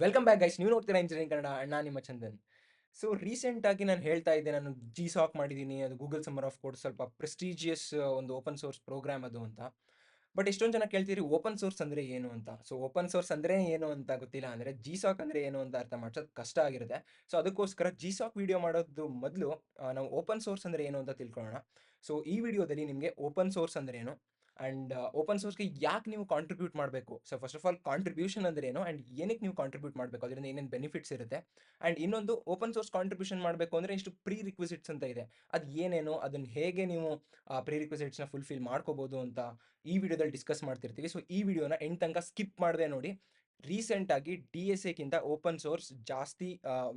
Welcome back guys. ನೀವು ನೋಡ್ತೀರಾ engineering Kannada, ಅಣ್ಣ ನಿಮ್ಮ ಚಂದನ್. ಸೊ ರೀಸೆಂಟಾಗಿ ನಾನು ಹೇಳ್ತಾ ಇದ್ದೆ, ನಾನು ಜಿ ಸಾಕ್ ಮಾಡಿದ್ದೀನಿ, ಅದು ಗೂಗಲ್ ಸಮ್ಮರ್ ಆಫ್ ಕೋಡ್, ಸ್ವಲ್ಪ ಪ್ರೆಸ್ಟೀಜಿಯಸ್ ಒಂದು ಓಪನ್ ಸೋರ್ಸ್ ಪ್ರೋಗ್ರಾಮ್ ಅದು ಅಂತ. ಬಟ್ ಎಷ್ಟೊಂದು ಜನ ಕೇಳ್ತೀರಿ ಓಪನ್ ಸೋರ್ಸ್ ಅಂದರೆ ಏನು ಅಂತ. ಸೊ ಓಪನ್ ಸೋರ್ಸ್ ಅಂದರೆ ಏನು ಅಂತ ಗೊತ್ತಿಲ್ಲ ಅಂದರೆ ಜಿ ಸಾಕ್ ಅಂದರೆ ಏನು ಅಂತ ಅರ್ಥ ಮಾಡ್ಸೋದು ಕಷ್ಟ ಆಗಿರುತ್ತೆ. ಸೊ ಅದಕ್ಕೋಸ್ಕರ ಜಿ ಸಾಕ್ ವಿಡಿಯೋ ಮಾಡೋದು ಮೊದಲು ನಾವು ಓಪನ್ ಸೋರ್ಸ್ ಅಂದರೆ ಏನು ಅಂತ ತಿಳ್ಕೊಳ್ಳೋಣ. ಸೊ ಈ ವಿಡಿಯೋದಲ್ಲಿ ನಿಮಗೆ ಓಪನ್ ಸೋರ್ಸ್ ಅಂದರೆ ಏನು ಆ್ಯಂಡ್ ಓಪನ್ ಸೋರ್ಸ್ಗೆ ಯಾಕೆ ನೀವು ಕಾಂಟ್ರಿಬ್ಯೂಟ್ ಮಾಡಬೇಕು. So first of all contribution ಅಂದರೆ ಏನು ಆ್ಯಂಡ್ ಏನಕ್ಕೆ ನೀವು ಕಾಂಟ್ರಿಬ್ಯೂಟ್ ಮಾಡಬೇಕು, ಅದರಿಂದ ಏನೇನು ಬೆನಿಫಿಟ್ಸ್ ಇರುತ್ತೆ. ಆ್ಯಂಡ್ ಇನ್ನೊಂದು, ಓಪನ್ ಸೋರ್ಸ್ ಕಾಂಟ್ರಿಬ್ಯೂಷನ್ ಮಾಡಬೇಕು ಅಂದರೆ ಇಷ್ಟು ಪ್ರೀ ರಿಕ್ವಿಸಿಟ್ಸ್ ಅಂತ ಇದೆ, ಅದು ಏನೇನು, ಅದನ್ನು ಹೇಗೆ ನೀವು ಪ್ರೀ ರಿಕ್ವಿಸಿಟ್ಸ್ನ ಫುಲ್ಫಿಲ್ ಮಾಡ್ಕೋಬೋದು ಅಂತ ಈ ವಿಡಿಯೋದಲ್ಲಿ ಡಿಸ್ಕಸ್ ಮಾಡ್ತಿರ್ತೀವಿ. ಸೊ ಈ ವಿಡಿಯೋನ ಎಂಡ್ ತನಕ ಸ್ಕಿಪ್ ಮಾಡದೆ ನೋಡಿ. ರೀಸೆಂಟಾಗಿ ಡಿ ಎಸ್ ಎಕ್ಕಿಂತ ಓಪನ್ ಸೋರ್ಸ್ ಜಾಸ್ತಿ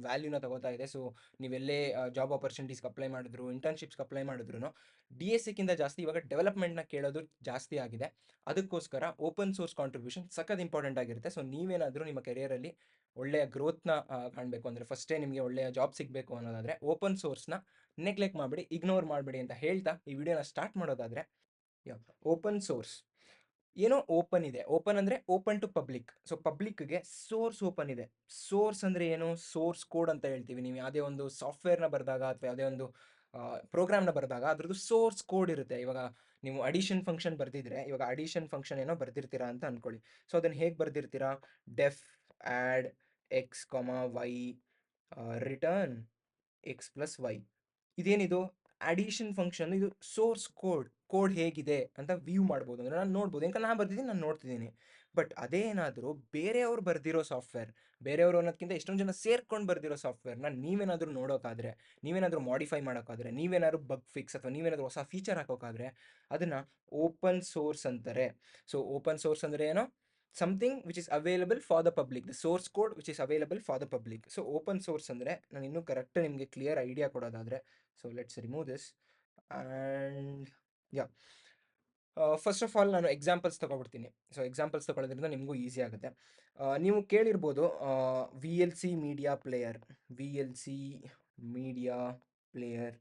ವ್ಯಾಲ್ಯೂನ ತಗೋತಾ ಇದೆ. ಸೊ ನೀವೆಲ್ಲೇ ಜಾಬ್ ಆಪರ್ಚುನಿಟೀಸ್ಗೆ ಅಪ್ಲೈ ಮಾಡಿದ್ರು, ಇಂಟರ್ನ್ಶಿಪ್ಸ್ಗೆ ಅಪ್ಲೈ ಮಾಡಿದ್ರು, ಡಿ ಎಸ್ ಎಕ್ಕಿಂತ ಜಾಸ್ತಿ ಇವಾಗ ಡೆವಲಪ್ಮೆಂಟ್ನ ಕೇಳೋದು ಜಾಸ್ತಿ ಆಗಿದೆ. ಅದಕ್ಕೋಸ್ಕರ ಓಪನ್ ಸೋರ್ಸ್ ಕಾಂಟ್ರಿಬ್ಯೂಷನ್ ಸಖತ್ ಇಂಪಾರ್ಟೆಂಟ್ ಆಗಿರುತ್ತೆ. ಸೊ ನೀವೇನಾದರೂ ನಿಮ್ಮ ಕೆರಿಯರಲ್ಲಿ ಒಳ್ಳೆಯ ಗ್ರೋತ್ನ ಕಾಣಬೇಕು ಅಂದರೆ, ಫಸ್ಟೇ ನಿಮಗೆ ಒಳ್ಳೆಯ ಜಾಬ್ ಸಿಗಬೇಕು ಅನ್ನೋದಾದರೆ ಓಪನ್ ಸೋರ್ಸ್ನ ನೆಗ್ಲೆಕ್ಟ್ ಮಾಡಬೇಡಿ, ಇಗ್ನೋರ್ ಮಾಡಬೇಡಿ ಅಂತ ಹೇಳ್ತಾ ಈ ವಿಡಿಯೋನ ಸ್ಟಾರ್ಟ್ ಮಾಡೋದಾದರೆ, ಓಪನ್ ಸೋರ್ಸ್ ಏನೋ ಓಪನ್ ಇದೆ. ಓಪನ್ ಅಂದರೆ ಓಪನ್ ಟು ಪಬ್ಲಿಕ್. ಸೊ ಪಬ್ಲಿಕ್ಗೆ ಸೋರ್ಸ್ ಓಪನ್ ಇದೆ. ಸೋರ್ಸ್ ಅಂದರೆ ಏನು? ಸೋರ್ಸ್ ಕೋಡ್ ಅಂತ ಹೇಳ್ತೀವಿ. ನೀವು ಯಾವುದೇ ಒಂದು ಸಾಫ್ಟ್ವೇರ್ನ ಬರೆದಾಗ ಅಥವಾ ಯಾವುದೇ ಒಂದು ಪ್ರೋಗ್ರಾಮ್ನ ಬರೆದಾಗ ಅದ್ರದ್ದು ಸೋರ್ಸ್ ಕೋಡ್ ಇರುತ್ತೆ. ಇವಾಗ ನೀವು ಅಡಿಷನ್ ಫಂಕ್ಷನ್ ಬರೆದಿದ್ರೆ, ಇವಾಗ ಅಡಿಷನ್ ಫಂಕ್ಷನ್ ಏನೋ ಬರ್ದಿರ್ತೀರಾ ಅಂತ ಅಂದ್ಕೊಳ್ಳಿ. ಸೊ ಅದನ್ನು ಹೇಗೆ ಬರ್ದಿರ್ತೀರಾ? Def add x y return x plus y. ಇದೇನಿದು? Addition function. ಇದು ಸೋರ್ಸ್ ಕೋಡ್ ಹೇಗಿದೆ ಅಂತ ವ್ಯೂ ಮಾಡ್ಬೋದು, ಅಂದರೆ ನಾನು ನೋಡ್ಬೋದು. ಯಾಕಂದ್ರೆ ನಾನು ಬರ್ದಿದ್ದೀನಿ, ನಾನು ನೋಡ್ತಿದ್ದೀನಿ. ಬಟ್ ಅದೇನಾದರೂ ಬೇರೆಯವ್ರು ಬರ್ದಿರೋ ಸಾಫ್ಟ್ವೇರ್, ಬೇರೆಯವರು ಅನ್ನೋದಕ್ಕಿಂತ ಎಷ್ಟೊಂದು ಜನ ಸೇರ್ಕೊಂಡು ಬರ್ದಿರೋ ಸಾಫ್ಟ್ವೇರ್ನ ನೀವೇನಾದರೂ ನೋಡೋಕ್ಕಾದ್ರೆ, ನೀವೇನಾದರೂ ಮಾಡಿಫೈ ಮಾಡೋಕ್ಕಾದ್ರೆ, ನೀವೇನಾದ್ರು ಬಗ್ ಫಿಕ್ಸ್ ಅಥವಾ ನೀವೇನಾದರೂ ಹೊಸ ಫೀಚರ್ ಹಾಕೋಕ್ಕಾದ್ರೆ ಅದನ್ನು ಓಪನ್ ಸೋರ್ಸ್ ಅಂತಾರೆ. ಸೊ ಓಪನ್ ಸೋರ್ಸ್ ಅಂದರೆ ಏನೋ? Something which is available for the public, the source code which is available for the public. So open source ಅಂದರೆ, ನಾನು ಇನ್ನೂ ಕರೆಕ್ಟ್ ನಿಮಗೆ ಕ್ಲಿಯರ್ ಐಡಿಯಾ ಕೊಡೋದಾದರೆ, so let's remove this and yeah, first of all ನಾನು examples ತೊಗೊಬಿಡ್ತೀನಿ. So examples ತೊಗೊಳೋದ್ರಿಂದ ನಿಮಗೂ easy ಆಗುತ್ತೆ. ನೀವು ಕೇಳಿರ್ಬೋದು V L C media player, V L C media player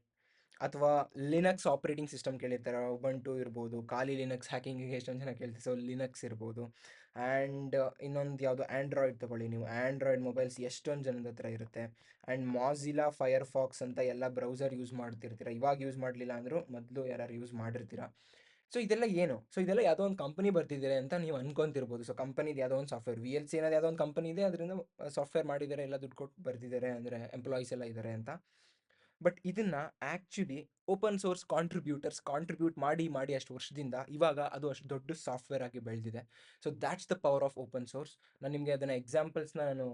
ಅಥವಾ ಲಿನಕ್ಸ್ ಆಪ್ರೇಟಿಂಗ್ ಸಿಸ್ಟಮ್ ಕೇಳಿರ್ತಾರೆ. ಉಬಂಟು ಇರ್ಬೋದು, ಖಾಲಿ ಲಿನಕ್ಸ್ ಹ್ಯಾಕಿಂಗಿಗೆ ಎಷ್ಟೊಂದು ಜನ ಕೇಳ್ತೀವಿ. ಸೊ ಲಿನಕ್ಸ್ ಇರ್ಬೋದು. ಆ್ಯಂಡ್ ಇನ್ನೊಂದು ಯಾವುದು, ಆ್ಯಂಡ್ರಾಯ್ಡ್ ತೊಗೊಳ್ಳಿ ನೀವು. ಆ್ಯಂಡ್ರಾಯ್ಡ್ ಮೊಬೈಲ್ಸ್ ಎಷ್ಟೊಂದು ಜನದ ಹತ್ರ ಇರುತ್ತೆ. ಆ್ಯಂಡ್ ಮಾಝಿಲಾ ಫೈರ್ಫಾಕ್ಸ್ ಅಂತ ಎಲ್ಲ ಬ್ರೌಸರ್ ಯೂಸ್ ಮಾಡ್ತಿರ್ತೀರ. ಇವಾಗ ಯೂಸ್ ಮಾಡಲಿಲ್ಲ ಅಂದರೂ ಮೊದಲು ಯಾರು ಯೂಸ್ ಮಾಡಿರ್ತೀರ. ಸೊ ಇದೆಲ್ಲ ಏನು? ಸೊ ಇದೆಲ್ಲ ಯಾವುದೋ ಒಂದು ಕಂಪನಿ ಬರ್ತಿದ್ದಾರೆ ಅಂತ ನೀವು ಅನ್ಕೊಂತಿರ್ಬೋದು. ಸೊ ಕಂಪನಿದು ಯಾವುದೋ ಒಂದು ಸಾಫ್ಟ್ವೇರ್, ವಿ ಎಲ್ ಸಿ ಅನ್ನೋದು ಯಾವುದೋ ಒಂದು ಕಂಪನಿ ಇದೆ, ಅದರಿಂದ ಸಾಫ್ಟ್ವೇರ್ ಮಾಡಿದ್ದಾರೆ, ಎಲ್ಲ ದುಡ್ಡು ಕೊಟ್ಟು ಬರ್ತಿದ್ದಾರೆ, ಅಂದರೆ ಎಂಪ್ಲಾಯೀಸ್ ಎಲ್ಲ ಇದ್ದಾರೆ ಅಂತ. ಬಟ್ ಇದನ್ನು actually open source contributors contribute ಮಾಡಿ ಮಾಡಿ ಅಷ್ಟು ವರ್ಷದಿಂದ ಇವಾಗ ಅದು ಅಷ್ಟು ದೊಡ್ಡ ಸಾಫ್ಟ್ವೇರ್ ಆಗಿ ಬೆಳೆದಿದೆ. So that's the power of open source. ನಾನು ನಿಮಗೆ ಅದನ್ನು ಎಕ್ಸಾಂಪಲ್ಸ್ನ ನಾನು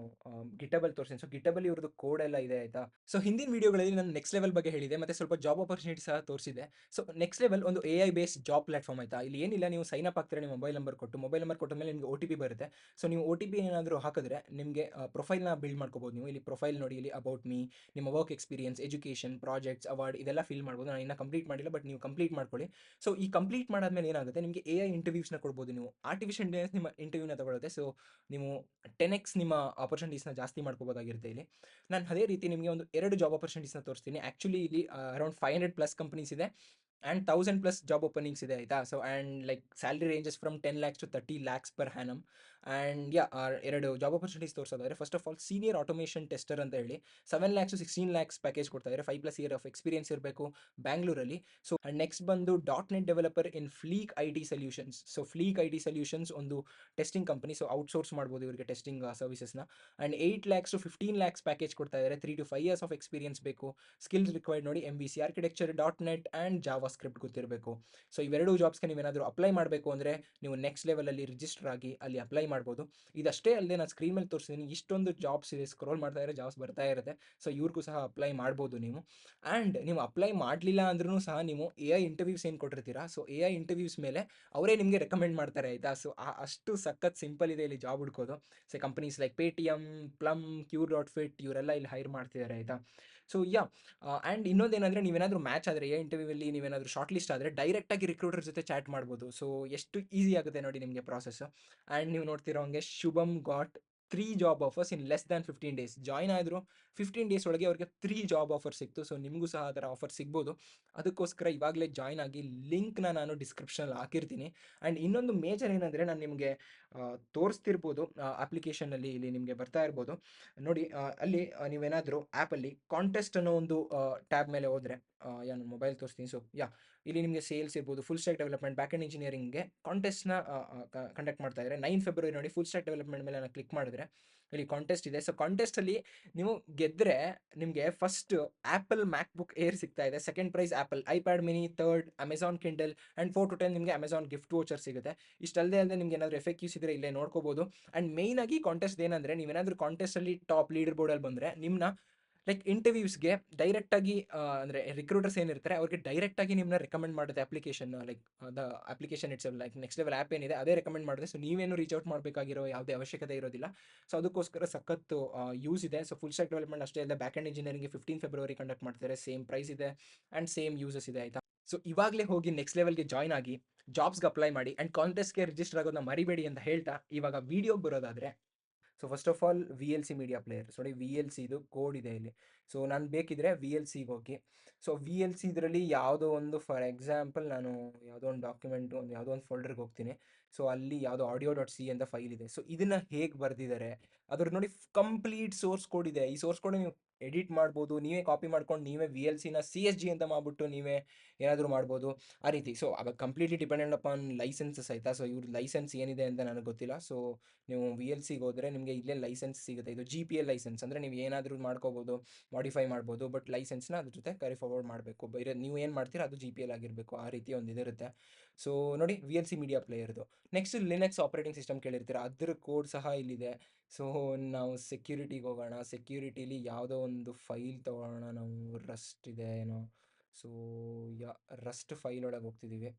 ಗಿಟಬಲ್ ತೋರಿಸ್ತೀನಿ. ಸೊ ಗಿಟಬಲ್ ಇವ್ರದ್ದು ಕೋಡ್ ಎಲ್ಲ ಇದೆ, ಆಯಿತಾ. ಸೊ ಹಿಂದಿನ ವೀಡಿಯೋಗಳಲ್ಲಿ ನಾನು ನೆಕ್ಸ್ಟ್ ಲೆವೆಲ್ ಬಗ್ಗೆ ಹೇಳಿದೆ, ಮತ್ತು ಸ್ವಲ್ಪ ಜಾಬ್ ಆಪರ್ಚುನಿಟಿ ಸಹ ತೋರಿಸಿದೆ. ಸೊ ನೆಕ್ಸ್ಟ್ ಲೆವೆಲ್ ಒಂದು A I based job platform, ಆಯಿತಾ. ಇಲ್ಲಿ ಏನಿಲ್ಲ, ನೀವು ಸೈನ್ ಅಪ್ ಆಗ್ತೀರಾ ನಿಮ್ಮ ಮೊಬೈಲ್ ನಂಬರ್ ಕೊಟ್ಟು. ಮೊಬೈಲ್ ನಂಬರ್ ಕೊಟ್ಟ ಮೇಲೆ ನಿಮಗೆ ಒ ಟಿ ಪಿ ಬರುತ್ತೆ. ಸೊ ನೀವು ಒ ಟಿ ಪಿ ಏನಾದರೂ ಹಾಕಿದ್ರೆ ನಿಮಗೆ ಪ್ರೊಫೈಲ್ನ ಬಿಲ್ಡ್ ಮಾಡ್ಕೋಬೋದು ನೀವು. ಇಲ್ಲಿ ಪ್ರೊಫೈಲ್ ನೋಡಿ, ಇಲ್ಲಿ ಅಬೌಟ್ ಮೀ, ನಿಮ್ಮ work experience, education, projects, award, ಇದೆಲ್ಲ ಫಿಲ್ ಮಾಡ್ಬೋದು. ನಾನು ಇನ್ನೂ ಕಂಪ್ಲೀಟ್ ಮಾಡಿಲ್ಲ, ಬಟ್ ನೀವು ಕಂಪ್ಲೀಟ್ ಮಾಡ್ಕೊಳ್ಳಿ. ಸೊ ಈ ಕಂಪ್ಲೀಟ್ ಮಾಡಾದ್ಮೇಲೆ ಏನಾಗುತ್ತೆ, ನಿಮಗೆ ಎ ಐ ಇಂಟರ್ವ್ಯೂಸ್ನ ಕೊಡ್ಬೋದು ನೀವು. ಆರ್ಟಿಫಿಷಿಯಲ್ ಇಂಟೆಲಿಜೆನ್ಸ್ ನಿಮ್ಮ ಇಂಟರ್ವ್ಯೂನ ತಗೊಳುತ್ತೆ. ಸೊ ನೀವು 10x ನಿಮ್ಮ ಆಪರ್ಚುನಿಟೀಸ್ನ ಜಾಸ್ತಿ ಮಾಡ್ಕೋಬೋದಾಗಿರುತ್ತೆ ಇಲ್ಲಿ. ನಾನು ಅದೇ ರೀತಿ ನಿಮಗೆ ಒಂದು 2 ಜಾಬ್ ಆಪರ್ಚುನಿಟೀಸ್ನ ತೋರಿಸ್ತೀನಿ. ಆ್ಯಕ್ಚುಲಿ ಇಲ್ಲಿ ಅರೌಂಡ್ 500+ ಕಂಪನೀಸ್ ಇದೆ ಆ್ಯಂಡ್ 1000+ ಜಾಬ್ ಓಪನಿಂಗ್ಸ್ ಇದೆ, ಆಯಿತಾ. So and like salary ranges from 10 lakhs to 30 lakhs per annum. And yeah, 2 job opportunities ತೋರಿಸೋದಾದರೆ, first of all senior automation tester ಅಂತ ಹೇಳಿ 7 lakhs to 16 lakhs ಪ್ಯಾಕೇಜ್ ಕೊಡ್ತಾ ಇದ್ದಾರೆ. 5+ year of experience ಇರಬೇಕು ಬ್ಯಾಂಗ್ಳೂರಲ್ಲಿ. So and next ಬಂದು .NET developer in Fleek I T solutions. So Fleek I T solutions ಒಂದು testing company. So outsource ಮಾಡ್ಬೋದು ಇವರಿಗೆ ಟೆಸ್ಟಿಂಗ್ ಸರ್ವಿಸಸ್ನ. And 8 lakhs to 15 lakhs package ಕೊಡ್ತಾ ಇದ್ದಾರೆ. 3 to 5 years ಆಫ್ ಎಕ್ಸ್ಪೀರಿಯನ್ಸ್ ಬೇಕು. ಸ್ಕಿಲ್ಸ್ ರಿಕ್ವೈರ್ಡ್ ನೋಡಿ, M V C architecture, .NET and JavaScript ಗೊತ್ತಿರಬೇಕು. So ಇವೆರಡು ಜಾಬ್ಸ್ಗೆ ನೀವೇನಾದರೂ ಅಪ್ಲೈ ಮಾಡಬೇಕು ಅಂದರೆ ನೀವು ನೆಕ್ಸ್ಟ್ ಲೆವೆಲಲ್ಲಿ ರಿಜಿಸ್ಟರ್ ಆಗಿ ಅಲ್ಲಿ ಅಪ್ಲೈ ಮಾಡ್ಬೋದು. ಇದಷ್ಟೇ ಅಲ್ಲದೆ ನಾನು ಸ್ಕ್ರೀನ್ ಮೇಲೆ ತೋರಿಸಿದ್ದೀನಿ, ಇಷ್ಟೊಂದು ಜಾಬ್ಸ್ ಇದೆ. ಸ್ಕ್ರೋಲ್ ಮಾಡ್ತಾ ಇದ್ರೆ ಜಾಬ್ಸ್ ಬರ್ತಾ ಇರುತ್ತೆ. ಸೊ ಇವ್ರಿಗೂ ಸಹ ಅಪ್ಲೈ ಮಾಡ್ಬೋದು ನೀವು. ಆ್ಯಂಡ್ ನೀವು ಅಪ್ಲೈ ಮಾಡಲಿಲ್ಲ ಅಂದ್ರೂ ಸಹ ನೀವು ಎ ಐ ಇಂಟರ್ವ್ಯೂಸ್ ಏನು ಕೊಟ್ಟಿರ್ತೀರಾ, ಸೊ ಎ ಐ ಇಂಟರ್ವ್ಯೂಸ್ ಮೇಲೆ ಅವರೇ ನಿಮಗೆ ರೆಕಮೆಂಡ್ ಮಾಡ್ತಾರೆ, ಆಯಿತಾ. ಸೊ ಅಷ್ಟು ಸಖತ್ ಸಿಂಪಲ್ ಇದೆ ಇಲ್ಲಿ ಜಾಬ್ ಹುಡ್ಕೋದು. So companies like Paytm, Plum, Q.fit ಇವರೆಲ್ಲ ಇಲ್ಲಿ ಹೈರ್ ಮಾಡ್ತಿದ್ದಾರೆ, ಆಯಿತಾ. ಸೊ ಯಾ, ಆ್ಯಂಡ್ ಇನ್ನೊಂದೇನೆಂದರೆ, ನೀವೇನಾದರೂ ಮ್ಯಾಚ್ ಆದರೆ ಎ ಇಂಟರ್ವ್ಯೂವಲ್ಲಿ ನೀವೇನಾದರೂ ಶಾರ್ಟ್ ಲಿಸ್ಟ್ ಆದರೆ ಡೈರೆಕ್ಟಾಗಿ ರಿಕ್ರೂಟರ್ ಜೊತೆ ಚಾಟ್ ಮಾಡ್ಬೋದು. ಸೊ ಎಷ್ಟು ಈಸಿ ಆಗುತ್ತೆ ನೋಡಿ ನಿಮಗೆ ಪ್ರಾಸೆಸ್ಸು. ಆ್ಯಂಡ್ ನೀವು ನೋಡ್ತಿರೋ ಹಂಗೆ ಶುಭಮ್ ಗಾಟ್ 3 ಜಾಬ್ ಆಫರ್ಸ್ ಇನ್ ಲೆಸ್ ದ್ಯಾನ್ 15 ಡೇಸ್. ಜಾಯ್ನ್ ಆದರು 15 ಡೇಸ್ ಒಳಗೆ ಅವ್ರಿಗೆ 3 ಜಾಬ್ ಆಫರ್ ಸಿಕ್ತು. ಸೊ ನಿಮಗೂ ಸಹ ಆ ಥರ ಆಫರ್ ಸಿಗ್ಬೋದು. ಅದಕ್ಕೋಸ್ಕರ ಇವಾಗಲೇ ಜಾಯ್ನ್ ಆಗಿ, ಲಿಂಕ್ನ ನಾನು ಡಿಸ್ಕ್ರಿಪ್ಷನಲ್ಲಿ ಹಾಕಿರ್ತೀನಿ. ಆ್ಯಂಡ್ ಇನ್ನೊಂದು ಮೇಜರ್ ಏನಂದರೆ, ನಾನು ನಿಮಗೆ ತೋರಿಸ್ತಿರ್ಬೋದು ಅಪ್ಲಿಕೇಶನಲ್ಲಿ, ಇಲ್ಲಿ ನಿಮಗೆ ಬರ್ತಾ ಇರ್ಬೋದು ನೋಡಿ. ಅಲ್ಲಿ ನೀವೇನಾದರೂ ಆ್ಯಪಲ್ಲಿ ಕಾಂಟೆಸ್ಟ್ ಅನ್ನೋ ಒಂದು ಟ್ಯಾಬ್ ಮೇಲೆ ಹೋದರೆ, ನಾನು ಮೊಬೈಲ್ ತೋರಿಸ್ತೀನಿ. ಸೊ ಇಲ್ಲಿ ನಿಮಗೆ ಸೇಲ್ಸ್ ಇರ್ಬೋದು, full stack development, back end ಇಂಜಿನಿಯರಿಂಗ್ಗೆ ಕಾಂಟೆಸ್ಟ್ನ ಕಂಡಕ್ಟ್ ಮಾಡ್ತಾ ಇದ್ದಾರೆ. 9 ಫೆಬ್ರವರಿ ನೋಡಿ, ಫುಲ್ ಸ್ಟ್ಯಾಕ್ ಡೆವಲಪ್ಮೆಂಟ್ ಮೇಲೆ ನಾನು ಕ್ಲಿಕ್ ಮಾಡಿದ್ರೆ ಇಲ್ಲಿ ಕಾಂಟೆಸ್ಟ್ ಇದೆ. ಸೊ ಕಾಂಟೆಸ್ಟಲ್ಲಿ ನೀವು ಗೆದ್ದರೆ ನಿಮಗೆ ಫಸ್ಟ್ ಆ್ಯಪಲ್ ಮ್ಯಾಕ್ಬುಕ್ ಏರ್ ಸಿಗ್ತಾ ಇದೆ. Second prize apple iPad mini, third Amazon Kindle, and 4 to 10 ನಿಮಗೆ ಅಮೆಝಾನ್ ಗಿಫ್ಟ್ ವೋಚರ್ ಸಿಗುತ್ತೆ. ಇಷ್ಟಲ್ಲದೆ ನಿಮ್ಗೆ ಏನಾದರೂ FAQs ಇದ್ದರೆ ಇಲ್ಲೇ ನೋಡ್ಕೋಬೋದು. ಆ್ಯಂಡ್ ಮೇಯ್ನ್ ಆಗಿ ಕಾಂಟೆಸ್ಟ್ ಏನಂದರೆ, ನೀವೇನಾದರೂ ಕಾಂಟೆಸ್ಟಲ್ಲಿ ಟಾಪ್ ಲೀಡರ್ ಬೋರ್ಡಲ್ಲಿ ಬಂದರೆ ನಿಮ್ಮನ್ನ ಲೈಕ್ ಇಂಟರ್ವ್ಯೂಸ್ಗೆ ಡೈರೆಕ್ಟಾಗಿ, ಅಂದರೆ ರಿಕ್ರೂಟರ್ಸ್ ಏನಿರ್ತಾರೆ ಅವ್ರಿಗೆ ಡೈರೆಕ್ಟಾಗಿ ನಿಮ್ಮನ್ನ ರೆಕಮೆಂಡ್ ಮಾಡುತ್ತೆ application. Like the application it's like next level app ಏನಿದೆ ಅದೇ ರೆಕಮೆಂಡ್ ಮಾಡುತ್ತೆ. ಸೊ ನೀವೇನು ರೀಚ್ ಔಟ್ ಮಾಡಬೇಕಾಗಿರೋ ಯಾವುದೇ ಅವಶ್ಯಕತೆ ಇರೋದಿಲ್ಲ. ಸೊ ಅದಕ್ಕೋಸ್ಕರ ಸಖತ್ತು ಯೂಸ್ ಇದೆ. ಸೊ ಫುಲ್ ಸ್ಟ್ಯಾಕ್ ಡೆವಲಪ್ಮೆಂಟ್ ಅಷ್ಟೇ ಅಲ್ಲ, ಬ್ಯಾಕ್ ಎಂಡ್ ಇಂಜಿನಿಯರಿಂಗ್ಗೆ 15 ಫೆಬ್ರವರಿ ಕಂಡಕ್ಟ್ ಮಾಡ್ತಾರೆ. ಸೇಮ್ ಪ್ರೈಸ್ ಇದೆ ಆ್ಯಂಡ್ ಸೇಮ್ ಯೂಸಸ್ ಇದೆ, ಆಯಿತಾ. ಸೊ ಇವಾಗಲೇ ಹೋಗಿ ನೆಕ್ಸ್ಟ್ ಲೆವೆಲ್ಗೆ ಜಾಯ್ನ್ ಆಗಿ ಜಾಬ್ಸ್ಗೆ ಅಪ್ಲೈ ಮಾಡಿ ಆ್ಯಂಡ್ ಕಾಂಟೆಸ್ಟ್ಗೆ ರಿಜಿಸ್ಟರ್ ಆಗೋದನ್ನ ಮರಿಬೇಡಿ ಅಂತ ಹೇಳ್ತಾ, ಇವಾಗ ವೀಡಿಯೋಗೆ ಬರೋದಾದರೆ, so first of all VLC media player. So ನೋಡಿ, VLC ಇದು ಕೋಡ್ ಇದೆ ಇಲ್ಲಿ. ಸೊ ನಾನು ಬೇಕಿದ್ರೆ VLCಗೆ ಹೋಗಿ, ಸೊ VLC ಇದರಲ್ಲಿ ಯಾವುದೋ ಒಂದು, ಫಾರ್ ಎಕ್ಸಾಂಪಲ್ ನಾನು ಯಾವುದೋ ಒಂದು ಡಾಕ್ಯುಮೆಂಟು, ಯಾವುದೋ ಒಂದು ಫೋಲ್ಡರ್ಗೆ ಹೋಗ್ತೀನಿ. ಸೊ ಅಲ್ಲಿ ಯಾವುದೋ audio.c ಅಂತ ಫೈಲ್ ಇದೆ. ಸೊ ಇದನ್ನು ಹೇಗೆ ಬರೆದಿದ್ದಾರೆ ಅದ್ರ ನೋಡಿ, ಕಂಪ್ಲೀಟ್ ಸೋರ್ಸ್ ಕೋಡ್ ಇದೆ. ಈ ಸೋರ್ಸ್ ಕೋಡ್ ನೀವು ಎಡಿಟ್ ಮಾಡ್ಬೋದು, ನೀವೇ ಕಾಪಿ ಮಾಡ್ಕೊಂಡು ನೀವೇ VLCನ CSG ಅಂತ ಮಾಡ್ಬಿಟ್ಟು ನೀವೇ ಏನಾದರೂ ಮಾಡ್ಬೋದು, ಆ ರೀತಿ. ಸೊ ಅವಾಗ ಕಂಪ್ಲೀಟ್ಲಿ ಡಿಪೆಂಡೆಂಟ್ ಅಪಾನ್ ಲೈಸೆನ್ಸಸ್, ಆಯಿತಾ. ಸೊ ಇವ್ರ ಲೈಸೆನ್ಸ್ ಏನಿದೆ ಅಂತ ನನಗೆ ಗೊತ್ತಿಲ್ಲ. ಸೊ ನೀವು VLCಗೆ ಹೋದರೆ ನಿಮಗೆ ಇಲ್ಲೇ ಲೈಸೆನ್ಸ್ ಸಿಗುತ್ತೆ. ಇದು GPL ಲೈಸೆನ್ಸ್, ಅಂದರೆ ನೀವು ಏನಾದರೂ ಮಾಡ್ಕೋಬೋದು, ಮಾಡಿಫೈ ಮಾಡ್ಬೋದು. ಬಟ್ ಲೈಸೆನ್ಸ್ನ ಅದ್ರ ಜೊತೆ ಕ್ಯಾರಿ ಫಾರ್ವರ್ಡ್ ಮಾಡಬೇಕು. ಬೇರೆ ನೀವು ಏನು ಮಾಡ್ತೀರಾ ಅದು GPL ಆಗಿರಬೇಕು, ಆ ರೀತಿ ಒಂದು ಇದಿರುತ್ತೆ. ಸೊ ನೋಡಿ, VLC ಮೀಡಿಯಾ ಪ್ಲೇಯರ್ದು. ನೆಕ್ಸ್ಟ್ ಲಿನಕ್ಸ್ ಆಪರೇಟಿಂಗ್ ಸಿಸ್ಟಮ್ ಕೇಳಿರ್ತೀರ, ಅದ್ರ ಕೋಡ್ ಸಹ ಇಲ್ಲಿದೆ. ಸೊ ನಾವು ಸೆಕ್ಯೂರಿಟಿಗೆ ಹೋಗೋಣ. ಸೆಕ್ಯೂರಿಟಿಲಿ ಯಾವುದೋ ಒಂದು ಫೈಲ್ ತೊಗೊಳ್ಳೋಣ ನಾವು. ರಸ್ಟ್ ಇದೆ ಏನೋ. ಸೊ ರಸ್ಟ್ ಫೈಲ್ ಒಳಗೆ ಹೋಗ್ತಿದ್ದೀವಿ.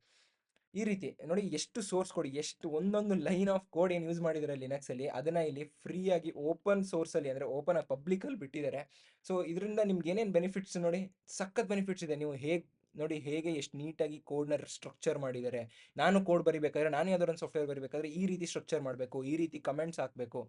ಈ ರೀತಿ ನೋಡಿ, ಎಷ್ಟು ಸೋರ್ಸ್ ಕೋಡ್, ಎಷ್ಟು ಒಂದೊಂದು ಲೈನ್ ಆಫ್ ಕೋಡ್ ಏನು ಯೂಸ್ ಮಾಡಿದ್ದಾರೆ ಲಿನಕ್ಸಲ್ಲಿ, ಅದನ್ನು ಇಲ್ಲಿ ಫ್ರೀಯಾಗಿ ಓಪನ್ ಸೋರ್ಸಲ್ಲಿ, ಅಂದರೆ ಓಪನ್ ಆಗಿ ಪಬ್ಲಿಕಲ್ಲಿ ಬಿಟ್ಟಿದ್ದಾರೆ. ಸೊ ಇದರಿಂದ ನಿಮ್ಗೆ ಏನೇನು ಬೆನಿಫಿಟ್ಸ್ ನೋಡಿ, ಸಖತ್ ಬೆನಿಫಿಟ್ಸ್ ಇದೆ. ನೀವು ನೋಡಿ ಹೇಗೆ ಎಷ್ಟು ನೀಟಾಗಿ ಕೋಡ್ನ ಸ್ಟ್ರಕ್ಚರ್ ಮಾಡಿದ್ದಾರೆ. ನಾನು ಕೋಡ್ ಬರಿಬೇಕಾದ್ರೆ, ನಾನು ಯಾವ್ದಾದ್ರು ಒಂದು ಸಾಫ್ಟ್ವೇರ್ ಬರಿಬೇಕಾದ್ರೆ ಈ ರೀತಿ ಸ್ಟ್ರಕ್ಚರ್ ಮಾಡಬೇಕು, ಈ ರೀತಿ ಕಮೆಂಟ್ಸ್ ಹಾಕಬೇಕು,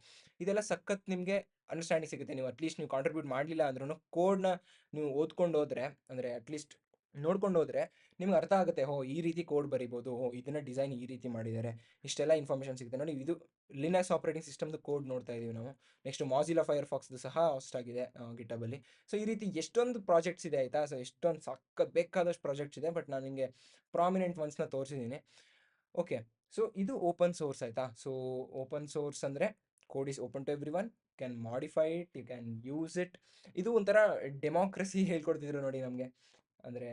ಇದೆಲ್ಲ ಸಖತ್ ನಿಮಗೆ ಅಂಡರ್ಸ್ಟ್ಯಾಂಡಿಂಗ್ ಸಿಗುತ್ತೆ. ನೀವು ಅಟ್ಲೀಸ್ಟ್ ನೀವು ಕಾಂಟ್ರಿಬ್ಯೂಟ್ ಮಾಡಲಿಲ್ಲ ಅಂದ್ರೂ ಕೋಡ್ನ ನೀವು ಓದ್ಕೊಂಡು ಹೋದರೆ, ಅಂದರೆ ಅಟ್ಲೀಸ್ಟ್ ನೋಡ್ಕೊಂಡು ಹೋದರೆ ನಿಮ್ಗೆ ಅರ್ಥ ಆಗುತ್ತೆ. ಈ ರೀತಿ ಕೋಡ್ ಬರಿಬೋದು, ಇದನ್ನ ಡಿಸೈನ್ ಈ ರೀತಿ ಮಾಡಿದ್ದಾರೆ, ಇಷ್ಟೆಲ್ಲ ಇನ್ಫಾರ್ಮೇಷನ್ ಸಿಗುತ್ತೆ. ನೋಡಿ, ಇದು ಲಿನಕ್ಸ್ ಆಪರೇಟಿಂಗ್ ಸಿಸ್ಟಮ್ದು ಕೋಡ್ ನೋಡ್ತಾ ಇದ್ದೀವಿ ನಾವು. ನೆಕ್ಸ್ಟ್ ಮಾಜಿಲಾ ಫೈರ್ಫಾಕ್ಸ್ದು ಸಹ ಹೋಸ್ಟ್ ಆಗಿದೆ ಗಿಟಬಲ್ಲಿ. ಸೊ ಈ ರೀತಿ ಎಷ್ಟೊಂದು ಪ್ರಾಜೆಕ್ಟ್ಸ್ ಇದೆ, ಆಯಿತಾ. ಸೊ ಎಷ್ಟೊಂದು ಸಖತ್ ಬೇಕಾದಷ್ಟು ಪ್ರಾಜೆಕ್ಟ್ಸ್ ಇದೆ, ಬಟ್ ನಾನು ನಿಮಗೆ ಪ್ರಾಮಿನೆಂಟ್ ಒನ್ಸ್ನ ತೋರಿಸಿದ್ದೀನಿ. ಓಕೆ, ಸೊ ಇದು ಓಪನ್ ಸೋರ್ಸ್, ಆಯಿತಾ. ಸೊ ಓಪನ್ ಸೋರ್ಸ್ ಅಂದರೆ code is open to everyone, can modify it, you can use it. ಇದು ಒಂಥರ ಡೆಮೋಕ್ರಸಿ ಹೇಳ್ಕೊಡ್ತಿದ್ರು ನೋಡಿ ನಮಗೆ. ಅಂದರೆ